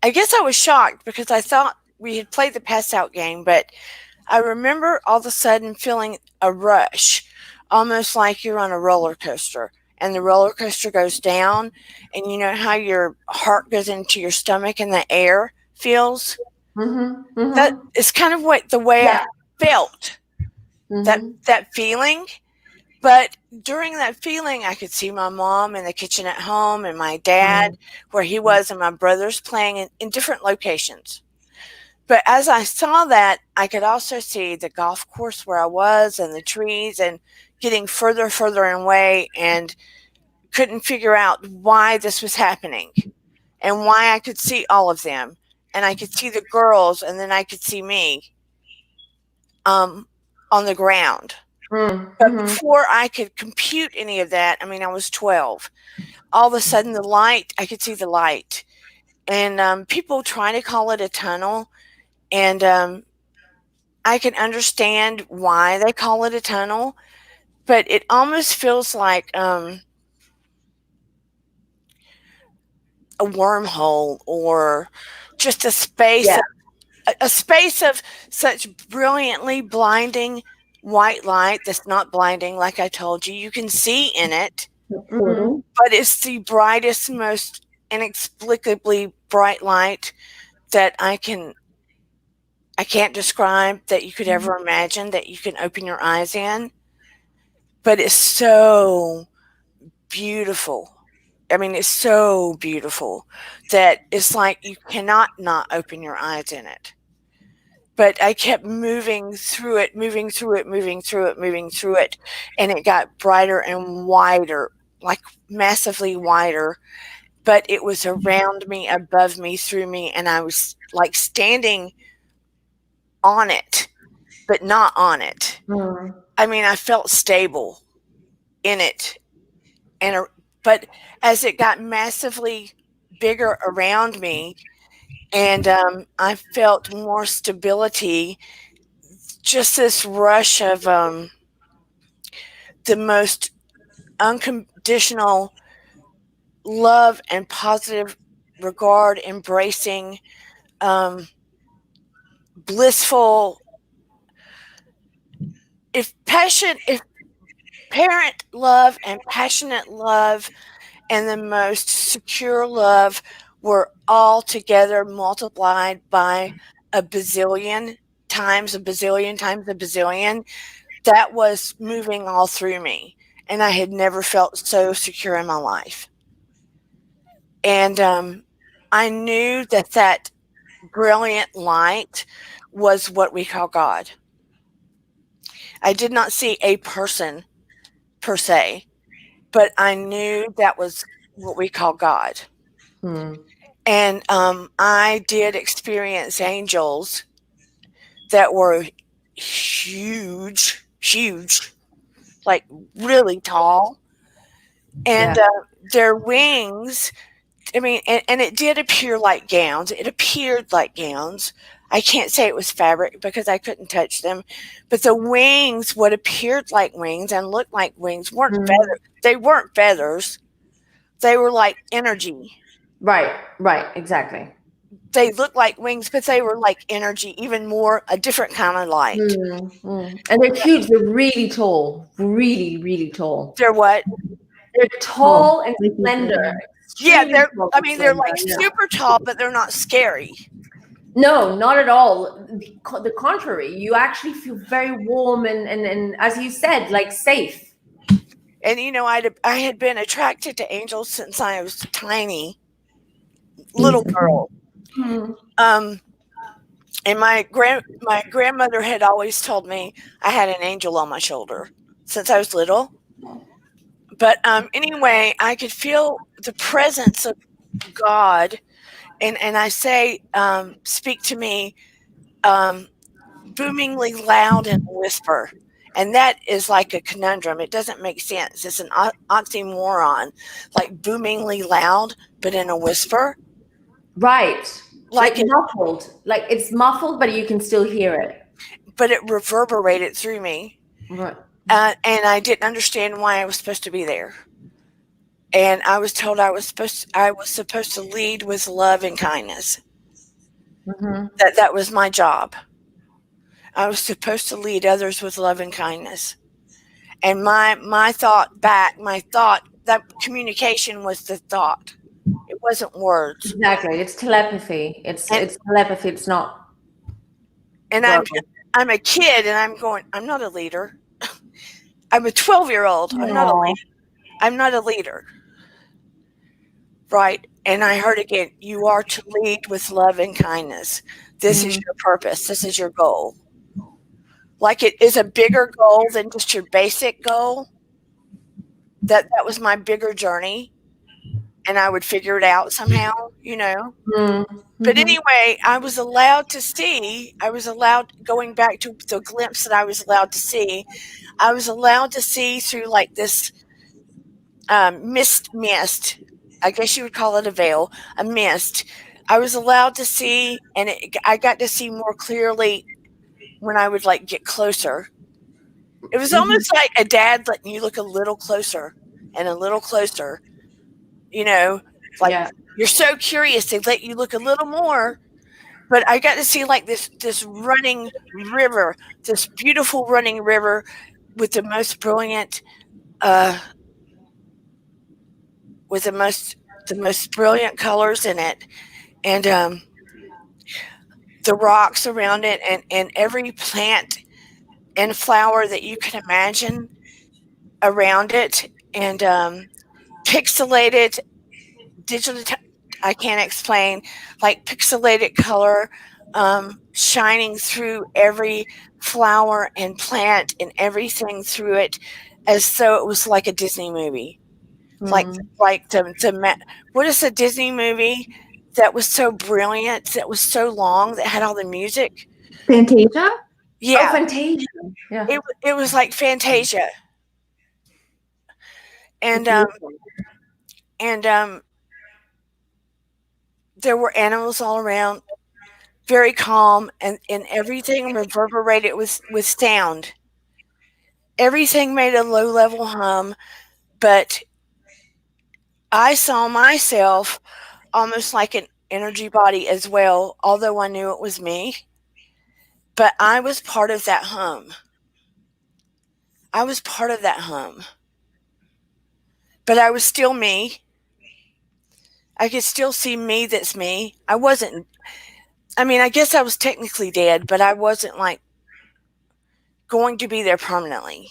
Speaker 3: I guess I was shocked because I thought we had played the pass out game, but I remember all of a sudden feeling a rush, almost like you're on a roller coaster and the roller coaster goes down, and you know how your heart goes into your stomach and the air feels? That is kind of the way I felt, that feeling. But during that feeling, I could see my mom in the kitchen at home and my dad where he was and my brothers playing in different locations. But as I saw that, I could also see the golf course where I was and the trees and getting further away, and couldn't figure out why this was happening and why I could see all of them. And I could see the girls, and then I could see me on the ground. But before I could compute any of that, I mean, I was 12. All of a sudden, the light, I could see the light. And people try to call it a tunnel. And I can understand why they call it a tunnel. But it almost feels like a wormhole, or just a space, a space of such brilliantly blinding white light that's not blinding, like I told you. You can see in it, but it's the brightest, most inexplicably bright light that I can't describe, that you could ever imagine, that you can open your eyes in. But it's so beautiful. I mean, it's so beautiful that it's like you cannot not open your eyes in it. But I kept moving through it, and it got brighter and wider, like massively wider. But it was around me, above me, through me, and I was like standing on it, but not on it. I mean, I felt stable in it, but as it got massively bigger around me, and I felt more stability, just this rush of the most unconditional love and positive regard, embracing, blissful, if parent love and passionate love and the most secure love were all together multiplied by a bazillion times, that was moving all through me. And I had never felt so secure in my life. And I knew that brilliant light was what we call God. I did not see a person per se, but I knew that was what we call God. And I did experience angels that were huge, like really tall. And their wings, I mean, and it did appear like gowns. It appeared like gowns. I can't say it was fabric because I couldn't touch them. But the wings, what appeared like wings and looked like wings, weren't feathers. They weren't feathers. They were like energy.
Speaker 1: Right, exactly.
Speaker 3: They looked like wings, but they were like energy, even more, a different kind of light.
Speaker 1: And they're huge. They're really tall. Really tall.
Speaker 3: They're what?
Speaker 1: They're tall and slender.
Speaker 3: Yeah,
Speaker 1: Extremely tall,
Speaker 3: they're like
Speaker 1: yeah.
Speaker 3: super tall, but they're not scary.
Speaker 1: No, not at all. The contrary, you actually feel very warm and as you said, like safe.
Speaker 3: And I had been attracted to angels since I was tiny, little girl.
Speaker 1: Hmm.
Speaker 3: And my grandmother had always told me I had an angel on my shoulder since I was little. But anyway, I could feel the presence of God, and I say, speak to me, boomingly loud and whisper. And that is like a conundrum. It doesn't make sense. It's an oxymoron, like boomingly loud, but in a whisper.
Speaker 1: Right.
Speaker 3: Like it,
Speaker 1: Muffled. Like it's muffled, but you can still hear it.
Speaker 3: but it reverberated through me.
Speaker 1: Right.
Speaker 3: And I didn't understand why I was supposed to be there. And I was told I was supposed to lead with love and kindness.
Speaker 1: Mm-hmm.
Speaker 3: That was my job. I was supposed to lead others with love and kindness. And my thought that communication was the thought. It wasn't words.
Speaker 1: Exactly. It's telepathy. It's telepathy. It's not.
Speaker 3: And I'm a kid, and I'm going, I'm not a leader. I'm a 12-year-old. I'm not a leader. I'm not a leader. Right. And I heard again, you are to lead with love and kindness. This is your purpose. This is your goal. Like it is a bigger goal than just your basic goal. That was my bigger journey. And I would figure it out somehow,
Speaker 1: Mm-hmm.
Speaker 3: But anyway, I was allowed, going back to the glimpse that I was allowed to see, I was allowed to see through like this mist. I guess you would call it a veil, a mist. I was allowed to see, and I got to see more clearly when I would like get closer. It was almost like a dad letting you look a little closer and a little closer. You're so curious, they let you look a little more. But I got to see like this running river, this beautiful running river with the most brilliant, with the most brilliant colors in it, and the rocks around it, and every plant and flower that you can imagine around it, and pixelated digital. I can't explain, like pixelated color shining through every flower and plant and everything through it, as though it was like a Disney movie. Like what is a Disney movie that was so brilliant, that was so long, that had all the music?
Speaker 2: Fantasia?
Speaker 3: Yeah.
Speaker 1: Oh, Fantasia. Yeah.
Speaker 3: It was like Fantasia. And there were animals all around, very calm, and everything reverberated with sound. Everything made a low-level hum, but I saw myself almost like an energy body as well, although I knew it was me. But I was part of that hum. I was part of that hum. But I was still me. I could still see me that's me. I guess I was technically dead, but I wasn't like going to be there permanently.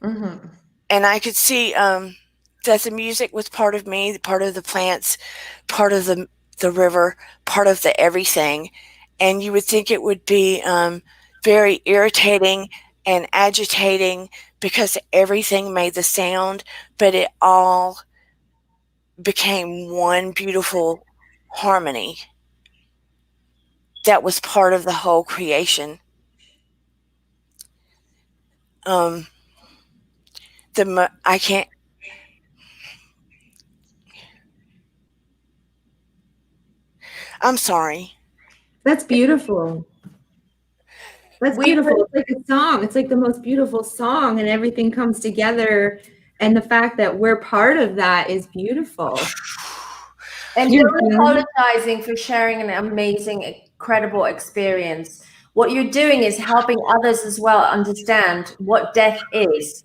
Speaker 1: Mm-hmm.
Speaker 3: And I could see that the music was part of me, part of the plants, part of the river, part of the everything. And you would think it would be very irritating and agitating because everything made the sound, but it all became one beautiful harmony that was part of the whole creation. I can't. I'm sorry.
Speaker 2: That's beautiful. That's beautiful. It's like a song. It's like the most beautiful song, and everything comes together. And the fact that we're part of that is beautiful.
Speaker 1: And you're apologizing for sharing an amazing, incredible experience. What you're doing is helping others as well understand what death is.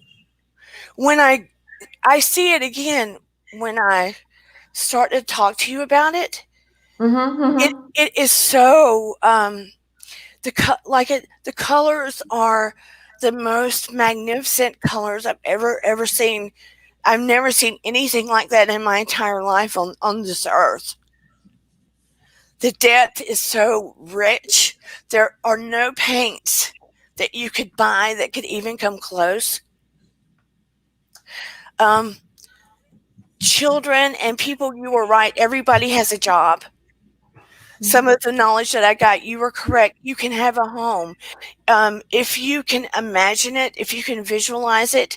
Speaker 3: When I see it again, when I start to talk to you about it, it is so the colors are the most magnificent colors I've ever seen. I've never seen anything like that in my entire life on this earth. The depth is so rich. There are no paints that you could buy that could even come close. Children and people, you were right. Everybody has a job. Some of the knowledge that I got, you were correct. You can have a home. If you can imagine it, if you can visualize it,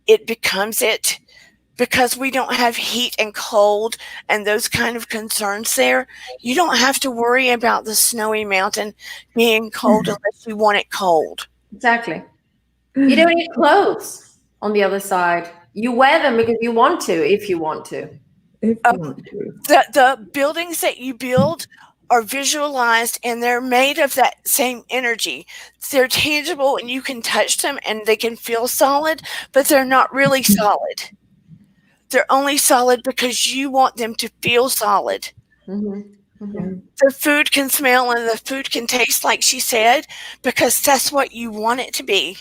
Speaker 3: it becomes it. Because we don't have heat and cold and those kind of concerns there, you don't have to worry about the snowy mountain being cold unless you want it cold.
Speaker 1: Exactly. You don't need clothes on the other side. You wear them because you want to, if you want to.
Speaker 3: The buildings that you build are visualized and they're made of that same energy. They're tangible and you can touch them and they can feel solid, but they're not really solid. They're only solid because you want them to feel solid. The food can smell and the food can taste, like she said, because that's what you want it to be.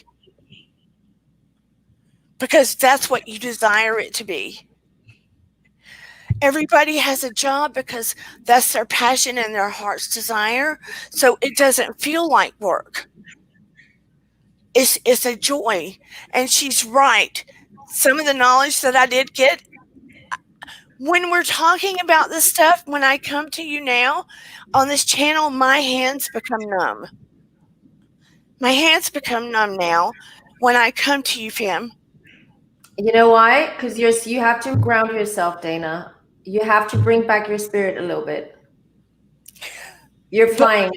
Speaker 3: Because that's what you desire it to be. Everybody has a job because that's their passion and their heart's desire. So it doesn't feel like work. It's a joy. And she's right. Some of the knowledge that I did get, when we're talking about this stuff, when I come to you now on this channel, my hands become numb. My hands become numb now when I come to you, Fim.
Speaker 1: You know why? Because you have to ground yourself, Dana. You have to bring back your spirit a little bit. You're flying.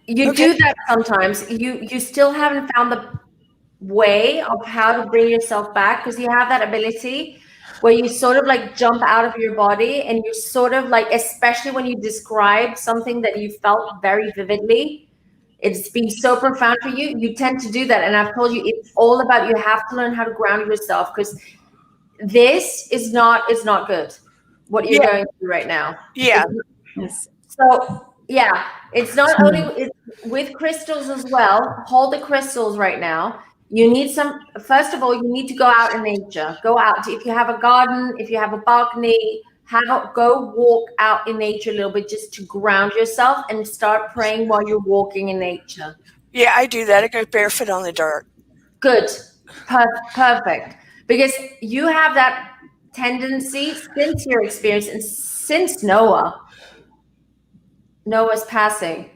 Speaker 1: You do that sometimes. You still haven't found the way of how to bring yourself back, because you have that ability where you sort of like jump out of your body and you sort of like, especially when you describe something that you felt very vividly, it's been so profound for you, you tend to do that. And I've told you, it's all about, you have to learn how to ground yourself, because this is not good what you're going through right now. So yeah, it's not only, it's with crystals as well. Hold the crystals right now. You need some, first of all, you need to go out in nature. Go out. If you have a garden, if you have a balcony, go walk out in nature a little bit just to ground yourself and start praying while you're walking in nature.
Speaker 3: Yeah, I do that. I go barefoot on the dirt.
Speaker 1: Good. Perfect. Because you have that tendency since your experience and since Noah's passing.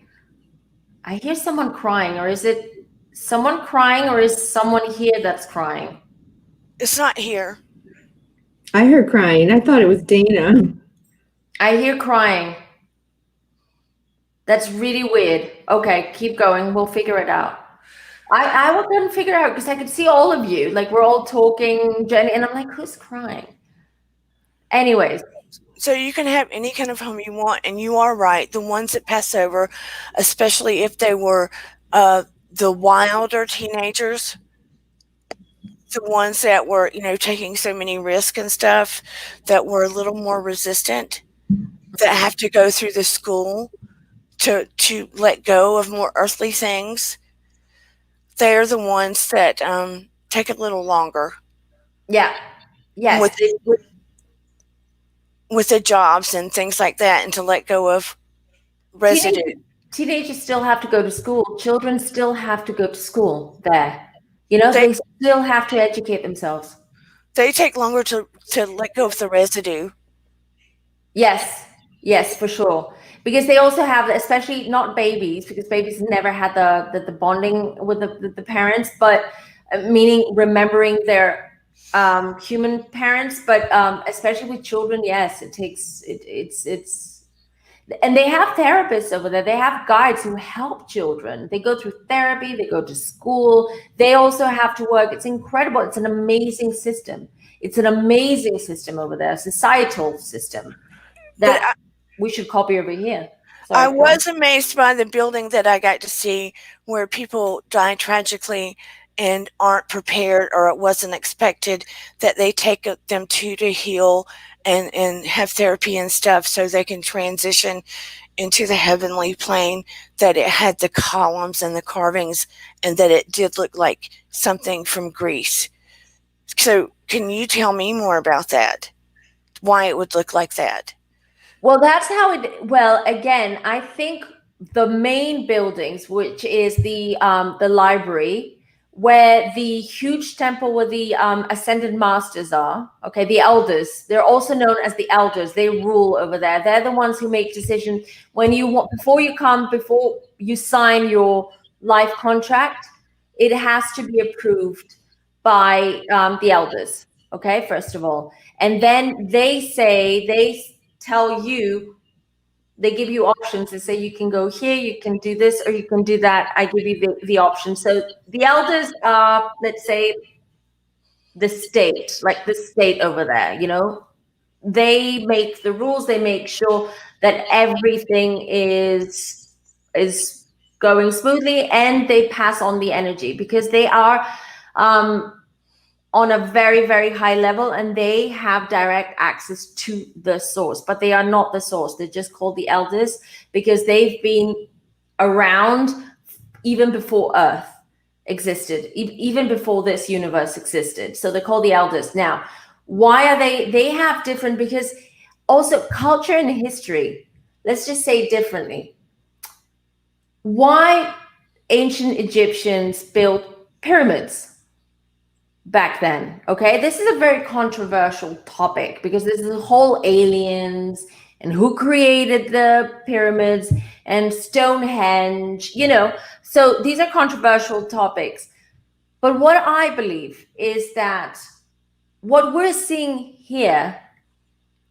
Speaker 1: I hear someone crying, or is it someone crying, or is someone here that's crying?
Speaker 3: It's not here.
Speaker 2: I heard crying. I thought it was Dana.
Speaker 1: I hear crying. That's really weird. Okay, keep going. We'll figure it out. I will then figure it out, because I could see all of you. Like, we're all talking, Jenny, and I'm like, who's crying? Anyways.
Speaker 3: So you can have any kind of home you want, and you are right. The ones that pass over, especially if they were the wilder teenagers, the ones that were, taking so many risks and stuff, that were a little more resistant, that have to go through the school to let go of more earthly things. They're the ones that take a little longer.
Speaker 1: Yeah. Yes.
Speaker 3: With the jobs and things like that, and to let go of residue.
Speaker 1: Teenagers still have to go to school. Children still have to go to school there. They still have to educate themselves.
Speaker 3: They take longer to let go of the residue.
Speaker 1: Yes, for sure. Because they also have, especially not babies, because babies never had the bonding with the parents, but meaning remembering their human parents, but especially with children, yes, it's and they have therapists over there. They have guides who help children. They go through therapy, they go to school, they also have to work. It's incredible. It's an amazing system. It's an amazing system over there, a societal system that we should copy over here.
Speaker 3: I was amazed by the building that I got to see where people die tragically and aren't prepared, or it wasn't expected, that they take them to heal and have therapy and stuff so they can transition into the heavenly plane, that it had the columns and the carvings and that it did look like something from Greece. So can you tell me more about that? Why it would look like that?
Speaker 1: Well, that's how it. Well, again, I think the main buildings, which is the library, where the huge temple where the ascended masters are. Okay, the elders. They're also known as the elders. They rule over there. They're the ones who make decisions when you want before you sign your life contract. It has to be approved by the elders. Okay, first of all, and then they tell you, they give you options. They say you can go here, you can do this, or you can do that. I give you the option. So the elders are, let's say, the state, like the state over there, they make the rules. They make sure that everything is going smoothly, and they pass on the energy because they are on a very, very high level, and they have direct access to the source, but they are not the source. They're just called the elders because they've been around even before Earth existed, even before this universe existed. So they're called the elders. Now, why are they have different, because also culture and history, let's just say differently. Why ancient Egyptians built pyramids back then? Okay, this is a very controversial topic because this is whole aliens and who created the pyramids and Stonehenge, so these are controversial topics. But what I believe is that what we're seeing here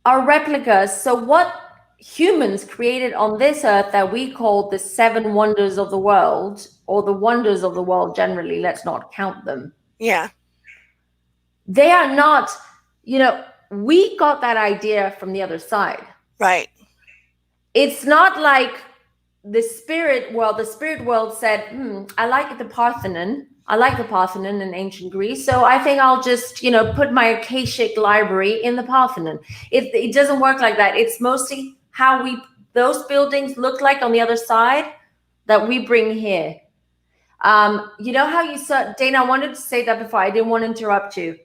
Speaker 1: are replicas. So what humans created on this earth that we call the 7 wonders of the world, or the wonders of the world generally, let's not count them.
Speaker 3: Yeah.
Speaker 1: They are not, we got that idea from the other side.
Speaker 3: Right.
Speaker 1: It's not like the spirit world said, I like the Parthenon. I like the Parthenon in ancient Greece. So I think I'll just, put my Akashic library in the Parthenon. It doesn't work like that. It's mostly how those buildings look like on the other side that we bring here. You know how you said, Dana, I wanted to say that before. I didn't want to interrupt you.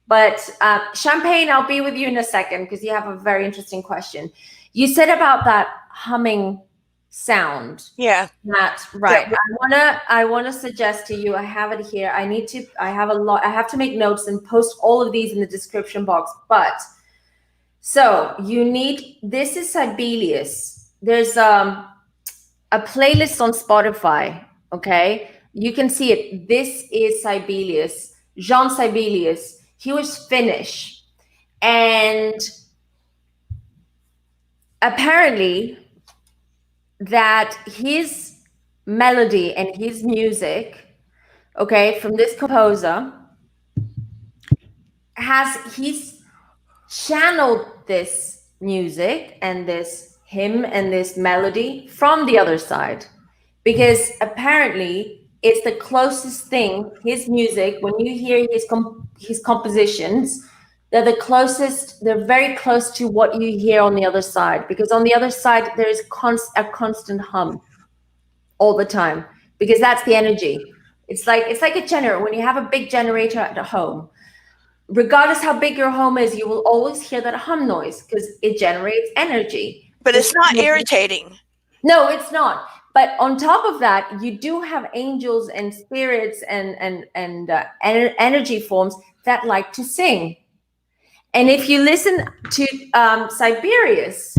Speaker 1: But Champagne, I'll be with you in a second because you have a very interesting question. You said about that humming sound.
Speaker 3: Yeah.
Speaker 1: That's right. Yeah. I wanna suggest to you, I have it here. I have to make notes and post all of these in the description box. But so this is Sibelius. There's a playlist on Spotify. Okay. You can see it. This is Sibelius, Jean Sibelius. He was Finnish, and apparently that his melody and his music, okay, from this composer, he's channeled this music and this hymn and this melody from the other side, because apparently it's the closest thing, his music, when you hear his compositions, they're very close to what you hear on the other side, because on the other side, there is a constant hum all the time, because that's the energy. It's like a generator. When you have a big generator at home, regardless how big your home is, you will always hear that hum noise because it generates energy.
Speaker 3: But it's not irritating.
Speaker 1: No, it's not. But on top of that, you do have angels and spirits and energy forms that like to sing. And if you listen to Sibelius,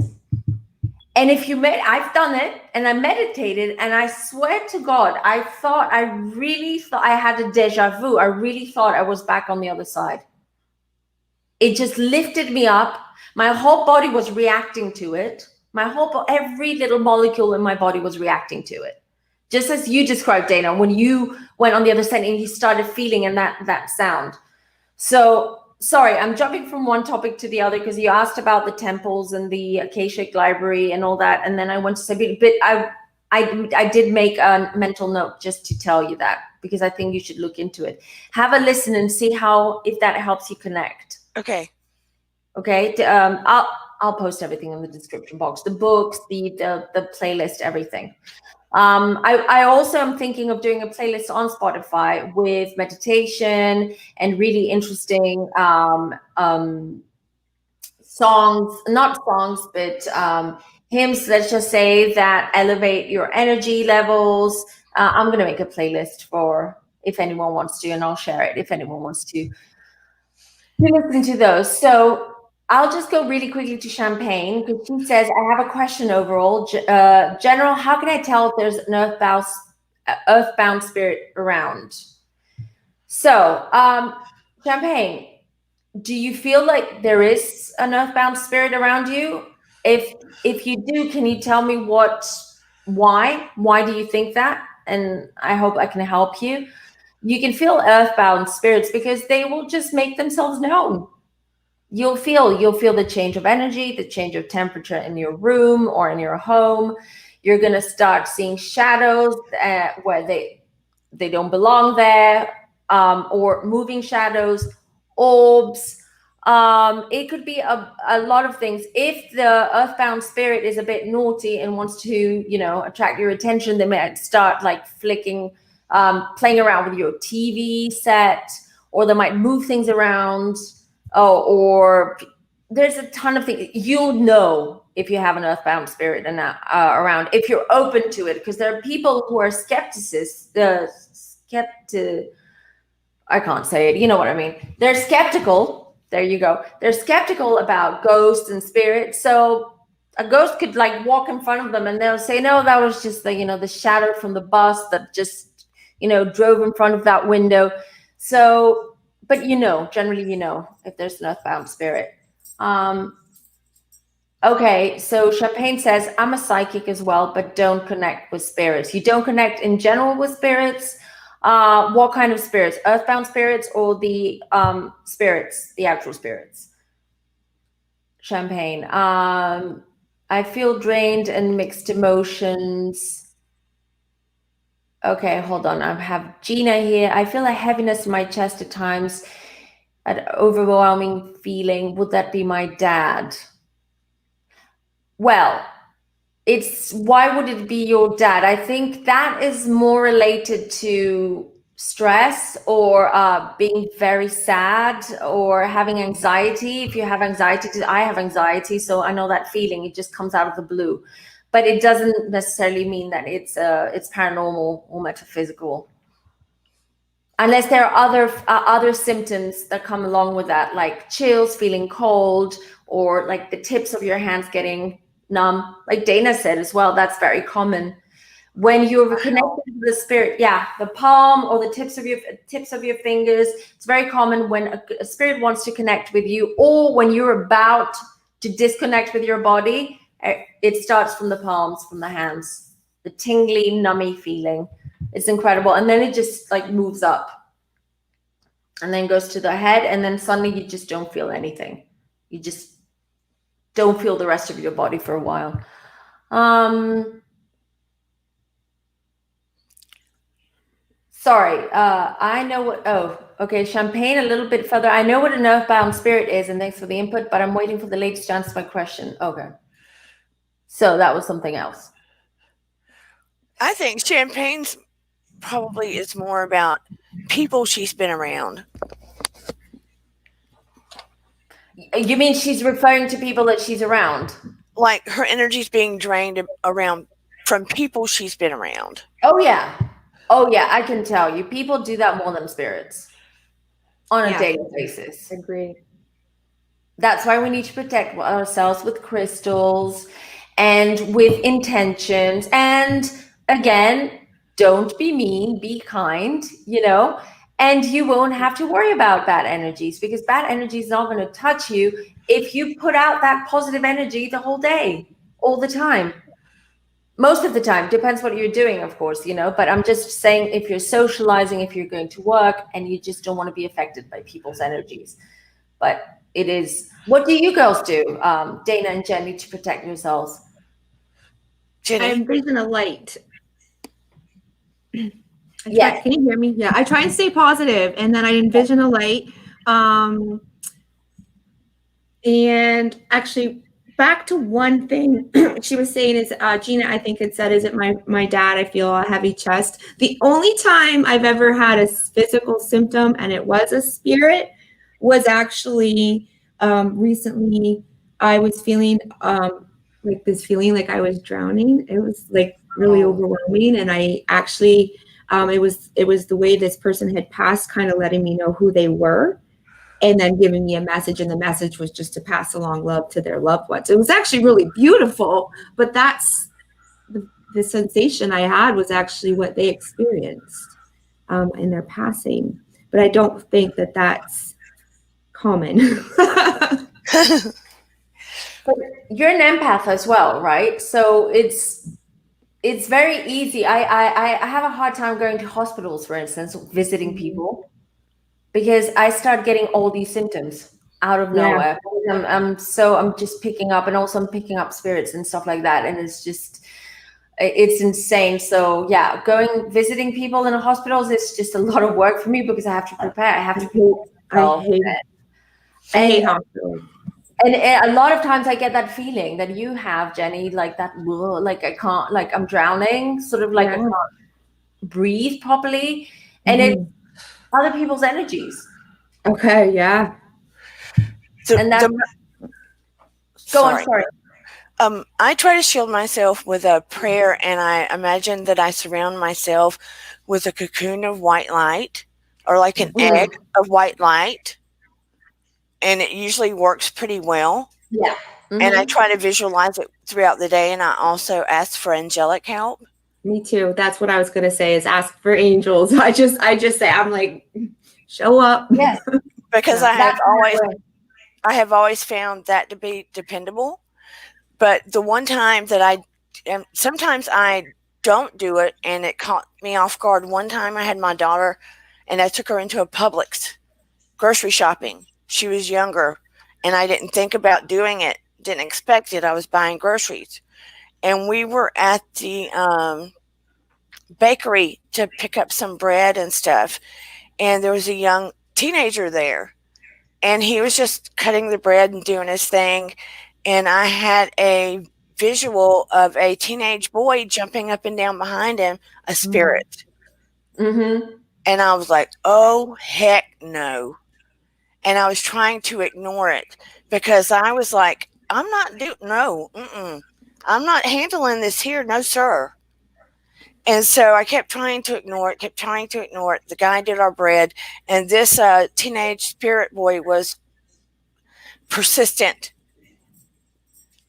Speaker 1: and I've done it, and I meditated, and I swear to God, I really thought I had a deja vu. I really thought I was back on the other side. It just lifted me up. My whole body was reacting to it. Every little molecule in my body was reacting to it. Just as you described, Dana, when you went on the other side and you started feeling in that sound. So, sorry, I'm jumping from one topic to the other because you asked about the temples and the Akashic library and all that. And then I went to say, but I did make a mental note just to tell you that, because I think you should look into it. Have a listen and see if that helps you connect.
Speaker 3: Okay.
Speaker 1: Okay, I'll post everything in the description box, the books, the playlist, everything. I also am thinking of doing a playlist on Spotify with meditation and really interesting songs, not songs, but hymns, let's just say, that elevate your energy levels. I'm going to make a playlist for if anyone wants to, and I'll share it if anyone wants to listen to those. So I'll just go really quickly to Champagne, because she says, I have a question overall. General, how can I tell if there's an earthbound spirit around? So, Champagne, do you feel like there is an earthbound spirit around you? If you do, can you tell me why? Why do you think that? And I hope I can help you. You can feel earthbound spirits because they will just make themselves known. You'll feel the change of energy, the change of temperature in your room or in your home. You're going to start seeing shadows where they don't belong there, or moving shadows, orbs. It could be a lot of things. If the earthbound spirit is a bit naughty and wants to, attract your attention, they might start like flicking, playing around with your TV set, or they might move things around. Oh, or there's a ton of things. You'll know if you have an earthbound spirit around, if you're open to it, because there are people who are I can't say it. You know what I mean? They're skeptical. There you go. They're skeptical about ghosts and spirits. So a ghost could like walk in front of them and they'll say, no, that was just the shadow from the bus that just, drove in front of that window. So, but generally, if there's an earthbound spirit. Okay, so Champagne says, I'm a psychic as well, but don't connect with spirits. You don't connect in general with spirits. What kind of spirits? Earthbound spirits or the spirits, the actual spirits? Champagne. I feel drained and mixed emotions. Okay, hold on. I have Gina here. I feel a heaviness in my chest at times, an overwhelming feeling. Would that be my dad? Well, why would it be your dad? I think that is more related to stress or being very sad or having anxiety. If you have anxiety, I have anxiety, so I know that feeling. It just comes out of the blue, but it doesn't necessarily mean that it's paranormal or metaphysical. Unless there are other symptoms that come along with that, like chills, feeling cold, or like the tips of your hands getting numb, like Dana said as well. That's very common when you're connected to the spirit. Yeah, the palm or the tips of your fingers. It's very common when a spirit wants to connect with you, or when you're about to disconnect with your body. It starts from the palms, from the hands, the tingly, nummy feeling. It's incredible, and then it just like moves up, and then goes to the head, and then suddenly you just don't feel anything. You just don't feel the rest of your body for a while. Sorry, I know what, okay, Champagne, a little bit further. I know what an earthbound spirit is, and thanks for the input, but I'm waiting for the latest to answer my question. Okay. So that was something else.
Speaker 3: I think Champagne's probably is more about people she's been around.
Speaker 1: You mean she's referring to people that she's around?
Speaker 3: Like her energy's being drained from people she's been around.
Speaker 1: Oh yeah, I can tell you. People do that more than spirits on a daily basis.
Speaker 2: Agreed.
Speaker 1: That's why we need to protect ourselves with crystals and with intentions. And again, don't be mean, be kind, and you won't have to worry about bad energies, because bad energy is not going to touch you if you put out that positive energy the whole day, all the time. Most of the time, depends what you're doing, of course, but I'm just saying, if you're socializing, if you're going to work and you just don't want to be affected by people's energies. But it is, what do you girls do, Dana and Jenny, to protect yourselves?
Speaker 3: Jenny?
Speaker 2: I envision a light.
Speaker 1: Yes.
Speaker 2: Can you hear me? Yeah, I try and stay positive, and then I envision a light. And actually, back to one thing she was saying is, Gina, I think it said, is it my dad? I feel a heavy chest. The only time I've ever had a physical symptom, and it was a spirit, was actually recently. I was feeling like this feeling like I was drowning. It was like really overwhelming, and I actually it was the way this person had passed, kind of letting me know who they were, and then giving me a message, and the message was just to pass along love to their loved ones. It was actually really beautiful, but that's the sensation I had was actually what they experienced in their passing. But I don't think that that's common.
Speaker 1: But you're an empath as well, right? So it's very easy. I have a hard time going to hospitals, for instance, visiting people, because I start getting all these symptoms out of nowhere. I'm just picking up, and also I'm picking up spirits and stuff like that, and it's insane. So yeah, visiting people in hospitals is just a lot of work for me, because I have to prepare. I have to.
Speaker 2: I hate hospitals.
Speaker 1: And a lot of times I get that feeling that you have, Jenny, like that, like I can't, like I'm drowning, sort of like I can't breathe properly. And it's other people's energies.
Speaker 2: Okay, yeah.
Speaker 1: And that's, go on, sorry.
Speaker 3: I try to shield myself with a prayer, and I imagine that I surround myself with a cocoon of white light, or like an egg of white light. And it usually works pretty well.
Speaker 1: Yeah.
Speaker 3: And I try to visualize it throughout the day, and I also ask for angelic help.
Speaker 2: Me too. That's what I was going to say, is ask for angels. I just say, I'm like, show up.
Speaker 1: Yes.
Speaker 3: Because I have always found that to be dependable. But the one time that sometimes I don't do it, and it caught me off guard. One time I had my daughter, and I took her into a Publix grocery shopping. She was younger, and I didn't think about doing it, didn't expect it. I was buying groceries, and we were at the bakery to pick up some bread and stuff, and there was a young teenager there, and he was just cutting the bread and doing his thing, and I had a visual of a teenage boy jumping up and down behind him, a spirit. And I was like, oh, heck no. And I was trying to ignore it, because I was like, I'm not handling this here. No, sir. And so I kept trying to ignore it. The guy did our bread, and this teenage spirit boy was persistent,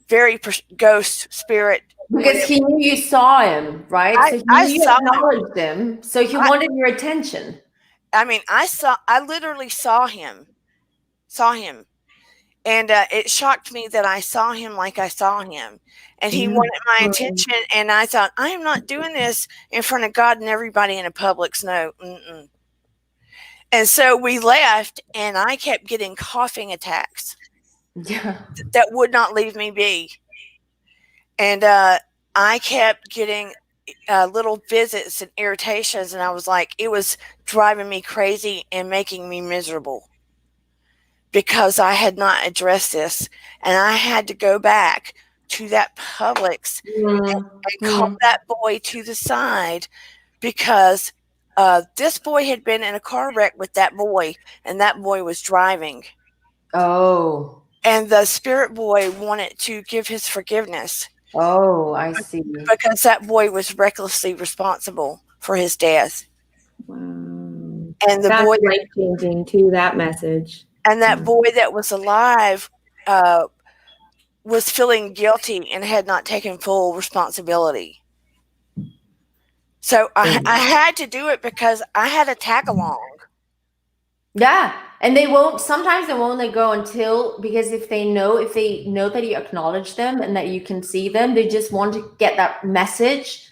Speaker 3: very ghost spirit.
Speaker 1: Because he knew you saw him, right? So he knew you acknowledged him. So he wanted your attention.
Speaker 3: I mean, I literally saw him. And it shocked me that I saw him like I saw him. And he wanted my attention. And I thought, I am not doing this in front of God and everybody in a Publix. No. And so we left, and I kept getting coughing attacks.
Speaker 1: Yeah.
Speaker 3: That would not leave me be. And I kept getting little visits and irritations. And I was like, it was driving me crazy and making me miserable, because I had not addressed this, and I had to go back to that Publix and call that boy to the side, because this boy had been in a car wreck with that boy, and that boy was driving.
Speaker 1: Oh.
Speaker 3: And the spirit boy wanted to give his forgiveness.
Speaker 1: Oh, I see.
Speaker 3: Because that boy was recklessly responsible for his death.
Speaker 2: Wow.
Speaker 3: And
Speaker 2: that's life-changing too, that message.
Speaker 3: And that boy that was alive was feeling guilty and had not taken full responsibility. So I had to do it, because I had a tag along.
Speaker 1: Yeah. And sometimes they won't let go because if they know that you acknowledge them and that you can see them, they just want to get that message,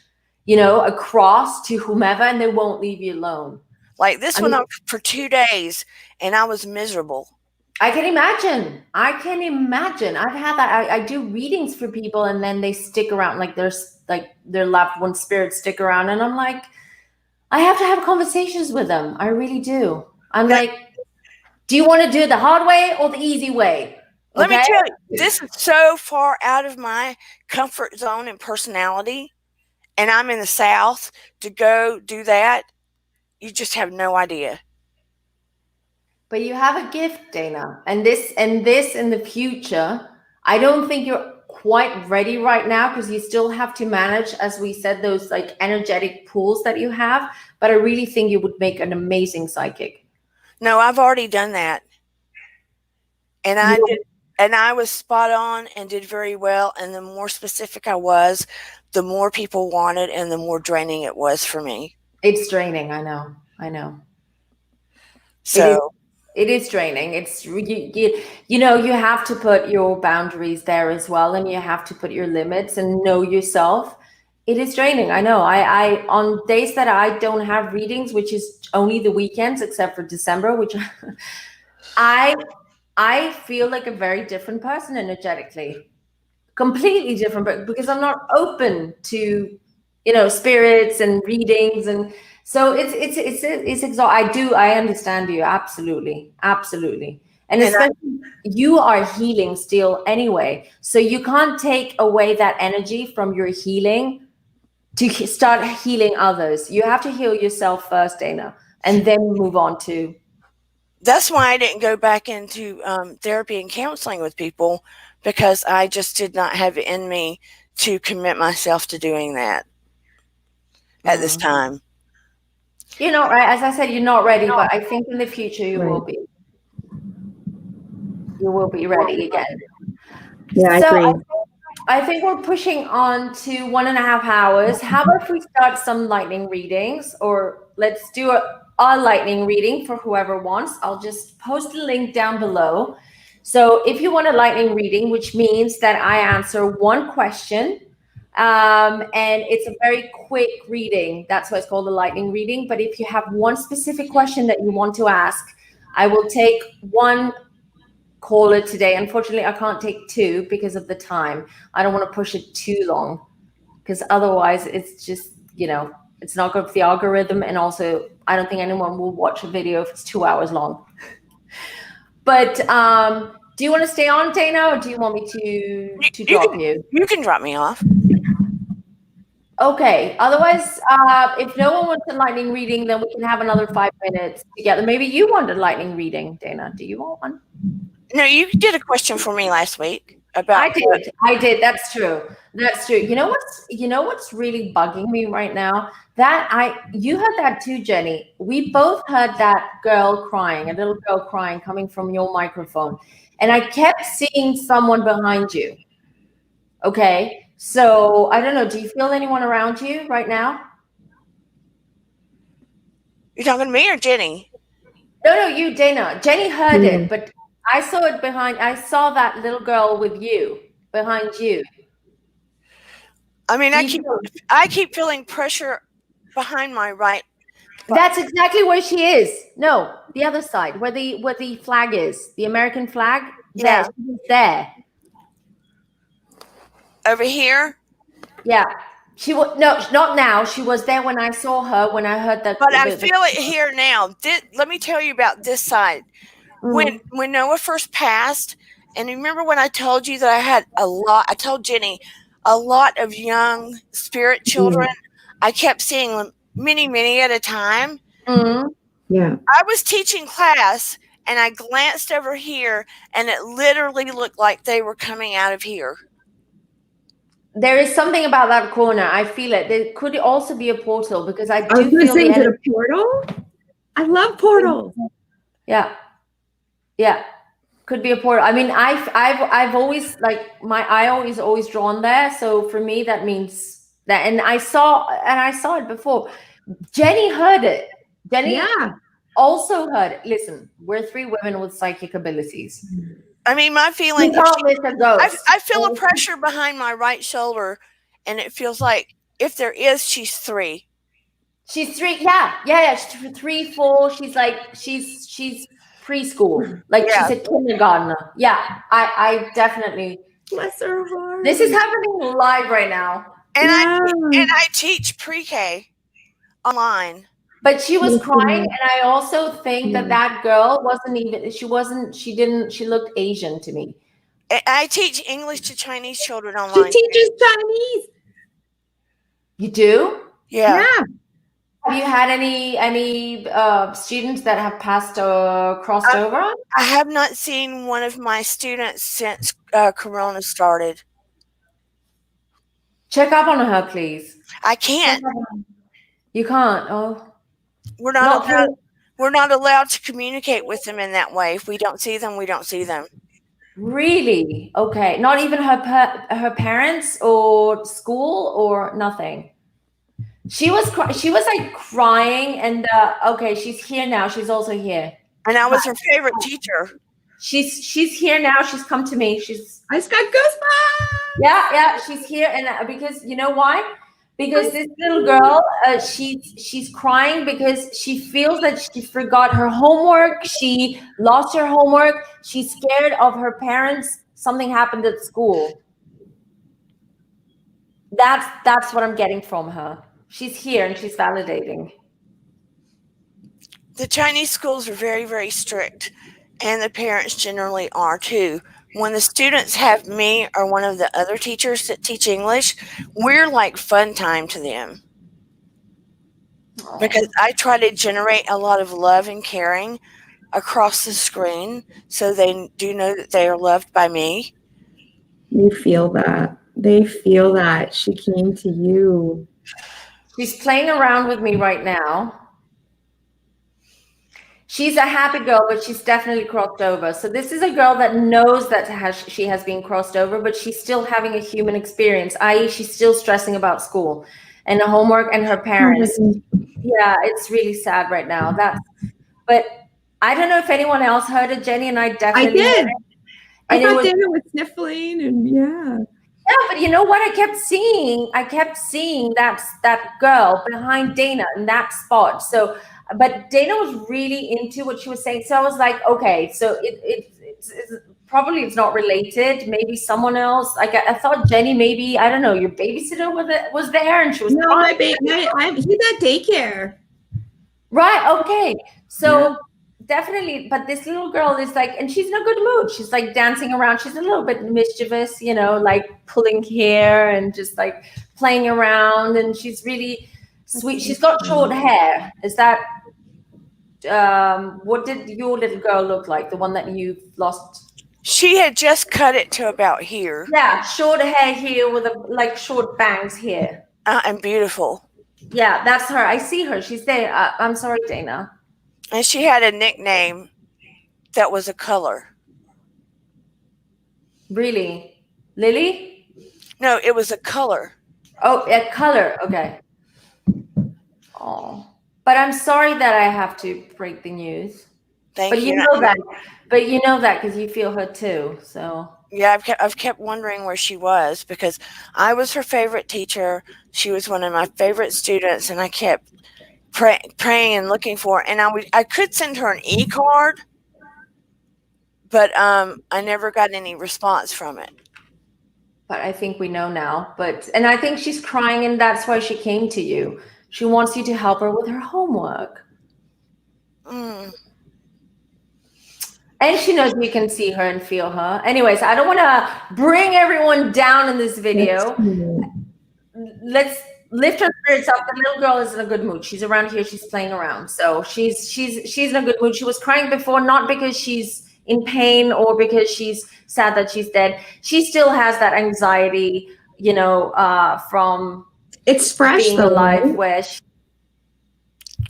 Speaker 1: across to whomever, and they won't leave you alone.
Speaker 3: Like this went on for 2 days, and I was miserable.
Speaker 1: I can imagine. I've had that. I do readings for people, and then they stick around, like their loved one spirit stick around, and I'm like, I have to have conversations with them. I really do. I'm like, do you want to do it the hard way or the easy way?
Speaker 3: Let me
Speaker 1: Okay.
Speaker 3: tell you, this is so far out of my comfort zone and personality, and I'm in the South to go do that. You just have no idea.
Speaker 1: But you have a gift, Dana. And this in the future, I don't think you're quite ready right now because you still have to manage, as we said, those like energetic pools that you have. But I really think you would make an amazing psychic.
Speaker 3: No, I've already done that. And I did, and I was spot on and did very well. And the more specific I was, the more people wanted and the more draining it was for me.
Speaker 1: It's draining. I know. I know.
Speaker 3: So
Speaker 1: it is draining. It's you know, you have to put your boundaries there as well, and you have to put your limits and know yourself. It is draining. I know. I on days that I don't have readings, which is only the weekends except for December, which I feel like a very different person energetically, completely different, but because I'm not open to, you know, spirits and readings, and so it's exhausting. I understand you absolutely, absolutely, and especially you are healing still anyway, so you can't take away that energy from your healing to start healing others. You have to heal yourself first, Dana, and then move on to.
Speaker 3: that's why I didn't go back into therapy and counseling with people, because I just did not have it in me to commit myself to doing that at this time.
Speaker 1: You're not right. As I said, you're not ready, but I think in the future you will be. You will be ready again.
Speaker 2: Yeah, I
Speaker 1: so
Speaker 2: agree.
Speaker 1: I think we're pushing on to 1.5 hours. How about if we start some lightning readings, or let's do a lightning reading for whoever wants. I'll just post the link down below. So if you want a lightning reading, which means that I answer one question, and it's a very quick reading. That's why it's called a lightning reading. But if you have one specific question that you want to ask, I will take one caller today. Unfortunately, I can't take two because of the time. I don't want to push it too long because otherwise it's just, you know, it's not good for the algorithm. And also, I don't think anyone will watch a video if it's 2 hours long. But do you want to stay on, Dana, or do you want me to drop you?
Speaker 3: You can drop me off.
Speaker 1: Okay. Otherwise, if no one wants a lightning reading, then we can have another 5 minutes together. Maybe you want a lightning reading, Dana. Do you want one?
Speaker 3: No, you did a question for me last week about.
Speaker 1: I did. That's true. That's true. You know what's really bugging me right now? You heard that too, Jenny. We both heard that girl crying, a little girl crying coming from your microphone. And I kept seeing someone behind you. Okay. So I don't know. Do you feel anyone around you right now?
Speaker 3: You're talking to me or Jenny?
Speaker 1: No, you, Dana. Jenny heard it, but I saw it behind. I saw that little girl with you behind you.
Speaker 3: I mean, I keep feeling pressure behind my right.
Speaker 1: That's exactly where she is. No, the other side, where the flag is, the American flag.
Speaker 3: Yeah.
Speaker 1: There, she's there.
Speaker 3: Over here.
Speaker 1: Yeah, she was not now. She was there when I saw her. When I heard that.
Speaker 3: But I feel it here now. Let me tell you about this side. When Noah first passed, and remember when I told you that I had a lot. I told Jenny a lot of young spirit children. I kept seeing them many at a time.
Speaker 2: Yeah.
Speaker 3: I was teaching class, and I glanced over here, and it literally looked like they were coming out of here.
Speaker 1: There is something about that corner. I feel it. There could also be a portal, because I do
Speaker 2: was gonna
Speaker 1: feel
Speaker 2: say,
Speaker 1: the
Speaker 2: is it
Speaker 1: energy.
Speaker 2: a portal? I love portals.
Speaker 1: Yeah. Could be a portal. I mean, I've always, like, my eye always drawn there. So for me, that means that. And I saw it before. Jenny heard it. Jenny also heard it. Listen, we're three women with psychic abilities.
Speaker 3: I mean, my feeling. I feel a pressure behind my right shoulder, and it feels like if there is, she's three.
Speaker 1: She's three. Yeah. She's 3, 4. She's like she's preschool. Like she's a kindergartner. Yeah, I definitely.
Speaker 2: Bless her heart.
Speaker 1: This is happening live right now.
Speaker 3: And I teach pre-K online.
Speaker 1: But she was crying, and I also think that girl she looked Asian to me.
Speaker 3: I teach English to Chinese children
Speaker 2: She
Speaker 3: online.
Speaker 2: teaches Chinese.
Speaker 1: You do?
Speaker 3: Yeah.
Speaker 2: Yeah.
Speaker 1: Have you had any students that have crossed over?
Speaker 3: I have not seen one of my students since Corona started.
Speaker 1: Check up on her, please.
Speaker 3: I can't.
Speaker 1: You can't. Oh,
Speaker 3: We're not
Speaker 1: not
Speaker 3: allowed.
Speaker 1: through.
Speaker 3: We're not allowed to communicate with them in that way. If we don't see them, we don't see them.
Speaker 1: Really? Okay. Not even her parents or school or nothing. She was like crying, and okay, she's here now. She's also here.
Speaker 3: And I was her favorite teacher.
Speaker 1: She's here now. She's come to me.
Speaker 2: I just got goosebumps.
Speaker 1: Yeah, she's here, and because you know why? Because this little girl, she's crying because she feels that she forgot her homework. She lost her homework. She's scared of her parents. Something happened at school. That's what I'm getting from her. She's here and she's validating.
Speaker 3: The Chinese schools are very, very strict, and the parents generally are too. When the students have me or one of the other teachers that teach English, we're like fun time to them. Because I try to generate a lot of love and caring across the screen so they do know that they are loved by me.
Speaker 2: They feel that. They feel that she came to you.
Speaker 1: She's playing around with me right now. She's a happy girl, but she's definitely crossed over. So this is a girl that knows that she has been crossed over, but she's still having a human experience, i.e. she's still stressing about school and the homework and her parents. Yeah, it's really sad right now. But I don't know if anyone else heard it. Jenny and I definitely
Speaker 2: did.
Speaker 1: heard it.
Speaker 2: I thought Dana was sniffling, and yeah.
Speaker 1: Yeah, but you know what? I kept seeing that girl behind Dana in that spot. So, but Dana was really into what she was saying. So I was like, okay, so it's probably it's not related. Maybe someone else. Like I thought Jenny, maybe I don't know. Your babysitter was there, and she was
Speaker 2: no, my baby. He's at daycare.
Speaker 1: Right. Okay. So. Yeah. Definitely, but this little girl is like, and she's in a good mood. She's like dancing around. She's a little bit mischievous, you know, like pulling hair and just like playing around. And she's really sweet. She's got short hair. Is that what did your little girl look like? The one that you've lost?
Speaker 3: She had just cut it to about here.
Speaker 1: Yeah, short hair here with like short bangs here.
Speaker 3: And beautiful.
Speaker 1: Yeah, that's her. I see her. She's there. I'm sorry, Dana.
Speaker 3: And she had a nickname that was a color.
Speaker 1: Really? Lily?
Speaker 3: No, it was a color.
Speaker 1: Oh, a color. Okay. Oh. But I'm sorry that I have to break the news.
Speaker 3: Thank you.
Speaker 1: You know that. But you know that because you feel her too. So
Speaker 3: yeah, I've kept wondering where she was because I was her favorite teacher. She was one of my favorite students, and I kept praying and looking for her. And I could send her an e-card, but I never got any response from it.
Speaker 1: But I think we know now. And I think she's crying, and that's why she came to you. She wants you to help her with her homework. And she knows you can see her and feel her. Anyways, I don't want to bring everyone down in this video. Let's lift her spirits up. The little girl is in a good mood. She's around here. She's playing around. So she's in a good mood. She was crying before, not because she's in pain or because she's sad that she's dead. She still has that anxiety, you know, from
Speaker 2: it's fresh
Speaker 1: being
Speaker 2: though,
Speaker 1: alive.
Speaker 2: right?
Speaker 1: Where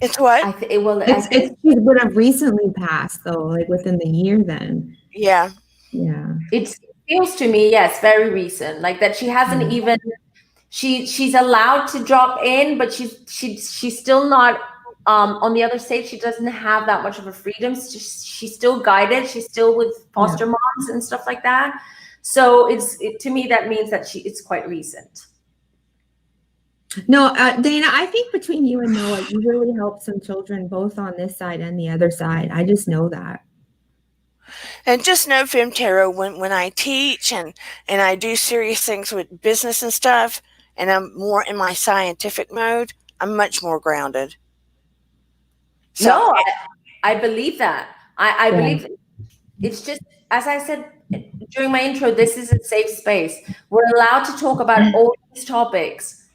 Speaker 3: it's what?
Speaker 2: She would have recently passed though, like within the year. Then
Speaker 3: yeah.
Speaker 1: It feels to me, yes, very recent. Like that she hasn't even. She's allowed to drop in, but she's still not on the other stage. She doesn't have that much of a freedom. She's still guided. She's still with foster moms and stuff like that. So to me that means that it's quite recent.
Speaker 2: No, Dana, I think between you and Noah, you really helped some children both on this side and the other side. I just know that.
Speaker 3: And just know, Fem Tarot, when I teach and I do serious things with business and stuff, and I'm more in my scientific mode, I'm much more grounded.
Speaker 1: So I believe that. I believe it. It's just, as I said during my intro, this is a safe space. We're allowed to talk about all these topics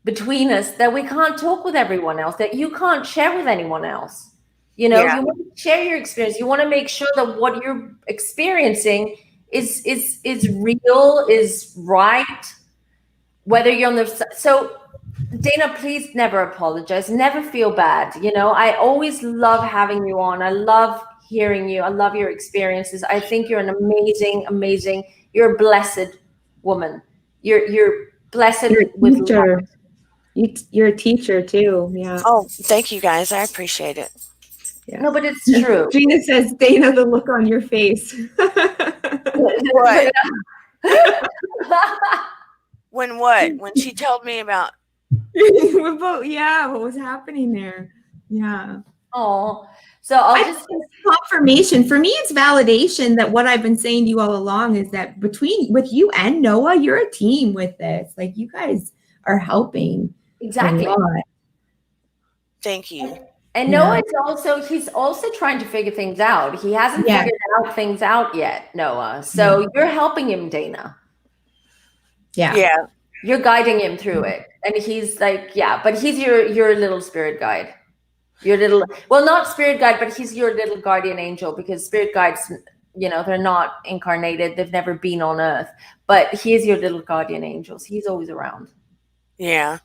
Speaker 1: between us that we can't talk with everyone else, that you can't share with anyone else. You know, you want to share your experience. You want to make sure that what you're experiencing is real, is right, whether you're on the, so Dana, please never apologize, never feel bad. You know, I always love having you on. I love hearing you. I love your experiences. I think you're an amazing, you're a blessed woman. You're blessed with love.
Speaker 2: You're a teacher too. Yeah.
Speaker 3: Oh, thank you guys. I appreciate it.
Speaker 2: Yeah.
Speaker 1: No, but it's true.
Speaker 2: Gina says, Dana, the look on your face.
Speaker 3: What? When she told me about
Speaker 2: what was happening there? Yeah.
Speaker 1: Oh, so I'll just
Speaker 2: confirmation. For me, it's validation that what I've been saying to you all along is that with you and Noah, you're a team with this. Like, you guys are helping.
Speaker 1: Exactly.
Speaker 3: Thank you.
Speaker 1: And Noah is he's also trying to figure things out. He hasn't figured things out yet, Noah. So you're helping him, Dana.
Speaker 3: Yeah.
Speaker 1: You're guiding him through it. And he's like, but he's your little spirit guide. Well, not spirit guide, but he's your little guardian angel, because spirit guides, you know, they're not incarnated. They've never been on Earth, but he is your little guardian angels. He's always around.
Speaker 3: Yeah.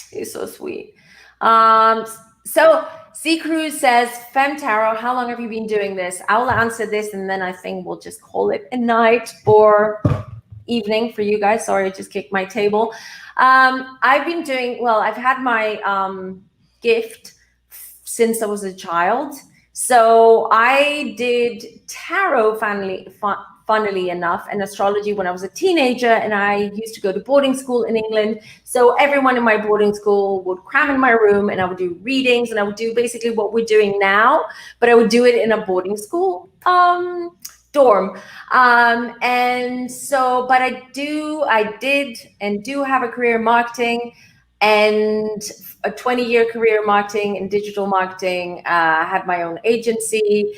Speaker 1: He's so sweet. So C Cruz says, Fem Tarot, how long have you been doing this? I'll answer this, and then I think we'll just call it a night or evening for you guys. Sorry, I just kicked my table. I've been doing, I've had my gift since I was a child. So I did tarot, funnily enough, and astrology when I was a teenager, and I used to go to boarding school in England. So everyone in my boarding school would cram in my room, and I would do readings, and I would do basically what we're doing now, but I would do it in a boarding school dorm. And so, but I did and do have a career in marketing, and a 20-year career in marketing and digital marketing. Had my own agency,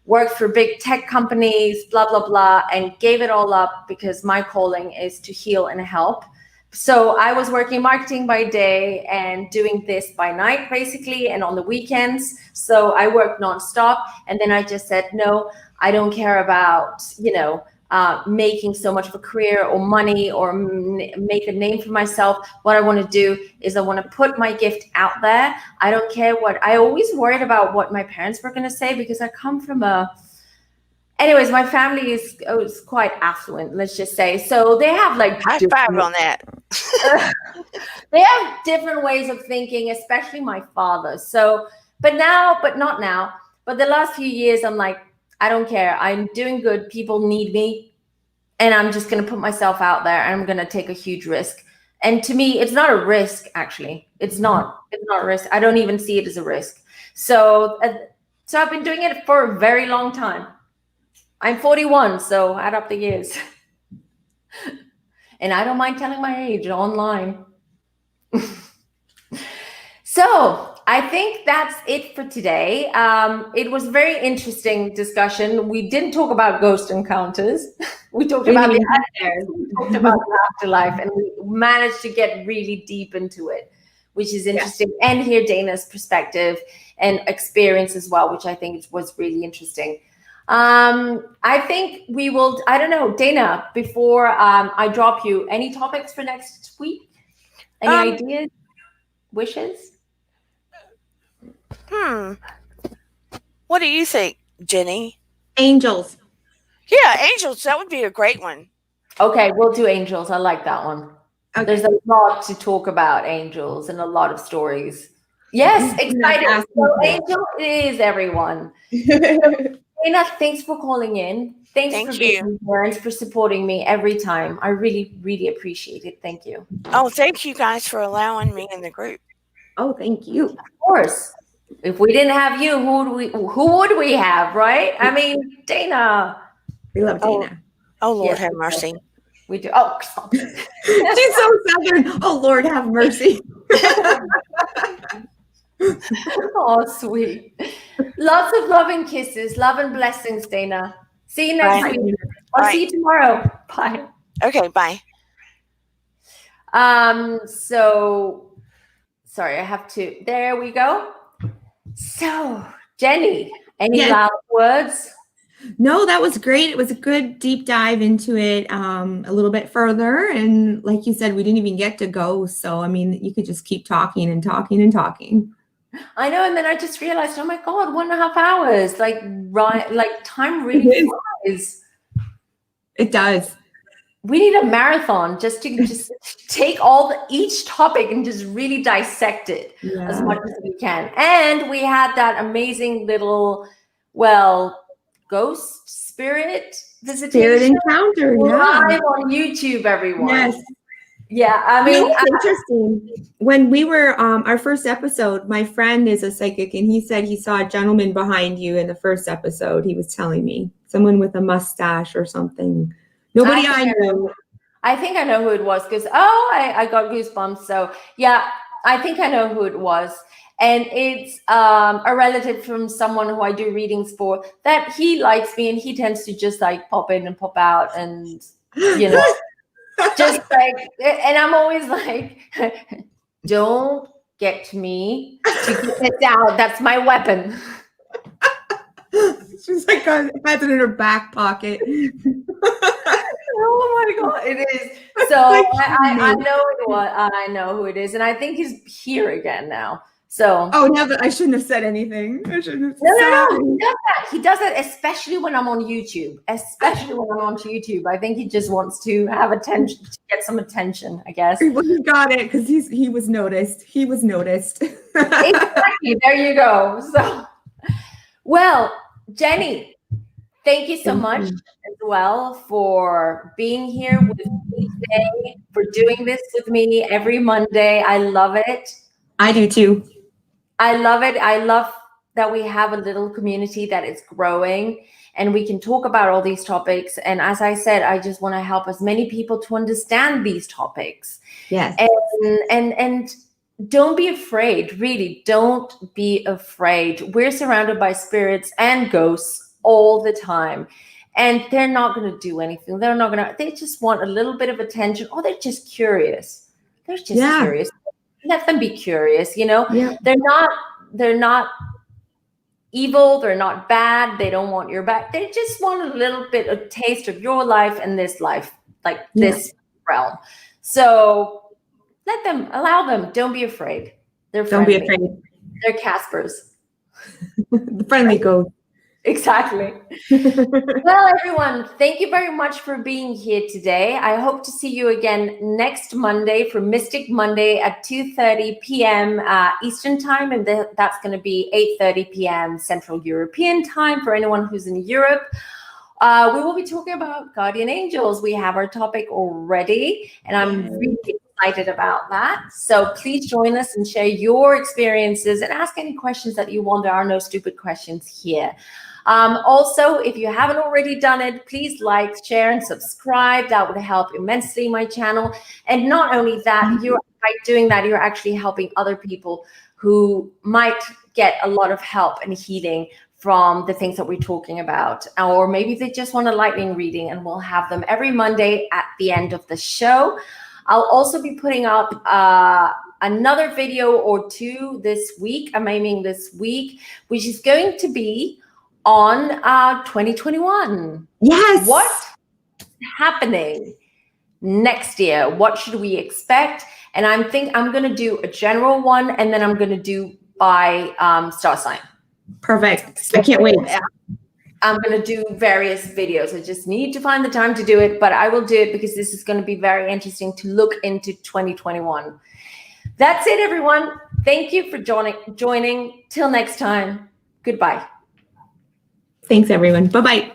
Speaker 1: worked for big tech companies, blah, blah, blah, and gave it all up because my calling is to heal and help. So I was working marketing by day and doing this by night, basically, and on the weekends. So I worked nonstop. And then I just said, no, I don't care about, making so much of a career or money or make a name for myself. What I want to do is I want to put my gift out there. I don't care I always worried about what my parents were going to say, because I come from anyways, my family is quite affluent, let's just say. So they have
Speaker 3: high five on that.
Speaker 1: They have different ways of thinking, especially my father. So, but not now. But the last few years, I'm like, I don't care. I'm doing good. People need me. And I'm just going to put myself out there, and I'm going to take a huge risk. And to me, it's not a risk, actually. It's not a risk. I don't even see it as a risk. So I've been doing it for a very long time. I'm 41, so add up the years. And I don't mind telling my age online. So I think that's it for today. It was a very interesting discussion. We didn't talk about ghost encounters. We talked about the afterlife. We talked about the afterlife, and we managed to get really deep into it, which is interesting. Yeah. And hear Dana's perspective and experience as well, which I think was really interesting. I think we will, I don't know, Dana, before I drop you, any topics for next week? Any ideas, wishes?
Speaker 3: What do you think, Jenny?
Speaker 2: Angels.
Speaker 3: Yeah, angels. That would be a great one.
Speaker 1: Okay, we'll do angels. I like that one. Okay. There's a lot to talk about angels and a lot of stories. Yes, excited. So angel is everyone. Dana, thanks for calling in. Thanks for being here and for supporting me every time. I really, really appreciate it. Thank you.
Speaker 3: Oh, thank you guys for allowing me in the group.
Speaker 2: Oh, thank you.
Speaker 1: Of course. If we didn't have you, who would we have, right? I mean, Dana.
Speaker 2: We love Dana.
Speaker 3: Oh Lord, have mercy.
Speaker 1: We do. Oh, stop.
Speaker 2: She's so southern. Oh Lord, have mercy.
Speaker 1: Oh, sweet. Lots of love and kisses, love and blessings, Dana. See you next
Speaker 3: Bye.
Speaker 1: week. I'll see you tomorrow. Bye.
Speaker 3: Okay, bye.
Speaker 1: So sorry, I have to. There we go. So, Jenny, any last words?
Speaker 2: No, that was great. It was a good deep dive into it a little bit further. And like you said, we didn't even get to go. So, I mean, you could just keep talking and talking and talking.
Speaker 1: I know. And then I just realized, oh my God, 1.5 hours. Like time really flies.
Speaker 2: It does.
Speaker 1: We need a marathon just to take each topic and just really dissect it as much as we can. And we had that amazing little, ghost spirit visitation.
Speaker 2: Spirit encounter,
Speaker 1: live on YouTube, everyone.
Speaker 2: Yes.
Speaker 1: Yeah, I mean,
Speaker 2: it's interesting. When we were our first episode, my friend is a psychic, and he said he saw a gentleman behind you in the first episode. He was telling me someone with a mustache or something. Nobody I knew.
Speaker 1: I think I know who it was because I got goosebumps. So yeah, I think I know who it was. And it's a relative from someone who I do readings for that he likes me and he tends to just like pop in and pop out and, just like, and I'm always like, don't get me to get it out. That's my weapon.
Speaker 2: She's like, has it in her back pocket.
Speaker 1: Oh my God, it is. So I know it was. I know who it is, and I think he's here again now. So
Speaker 2: now that I shouldn't have said anything. I shouldn't have
Speaker 1: No. He does that, especially when I'm on YouTube. Especially when I'm on YouTube, I think he just wants to have attention, to get some attention. I guess.
Speaker 2: Well, he got it because he was noticed. He was noticed.
Speaker 1: Exactly. There you go. So, Jenny, thank you so much as well for being here with me today, for doing this with me every Monday. I love it.
Speaker 2: I do too.
Speaker 1: I love it. I love that we have a little community that is growing and we can talk about all these topics. And as I said, I just want to help as many people to understand these topics.
Speaker 2: Yes.
Speaker 1: And don't be afraid. Really, don't be afraid. We're surrounded by spirits and ghosts all the time. And they're not going to do anything. They just want a little bit of attention, or they're just curious. They're just curious. Let them be curious,
Speaker 2: Yeah.
Speaker 1: They're not evil, they're not bad, they don't want your back. They just want a little bit of taste of your life and this life, this realm. So allow them. Don't be afraid. They're friendly.
Speaker 2: Don't be afraid.
Speaker 1: They're Caspers.
Speaker 2: The friendly ghost.
Speaker 1: Exactly. Well, everyone, thank you very much for being here today. I hope to see you again next Monday for Mystic Monday at 2:30 p.m. Eastern Time, and that's going to be 8:30 p.m. Central European Time for anyone who's in Europe. We will be talking about guardian angels. We have our topic already, and I'm really excited about that. So please join us and share your experiences and ask any questions that you want. There are no stupid questions here. Also, if you haven't already done it, please like, share, and subscribe. That would help immensely my channel. And not only that, by doing that, you're actually helping other people who might get a lot of help and healing from the things that we're talking about. Or maybe they just want a lightning reading, and we'll have them every Monday at the end of the show. I'll also be putting up another video or two this week. I'm aiming this week, which is going to be on 2021.
Speaker 2: Yes.
Speaker 1: What's happening next year? What should we expect? And I'm going to do a general one, and then I'm going to do by star sign.
Speaker 2: Perfect. I can't wait.
Speaker 1: I'm going to do various videos. I just need to find the time to do it, but I will do it because this is going to be very interesting to look into 2021. That's it, everyone. Thank you for joining. Till next time. Goodbye.
Speaker 2: Thanks, everyone. Bye-bye.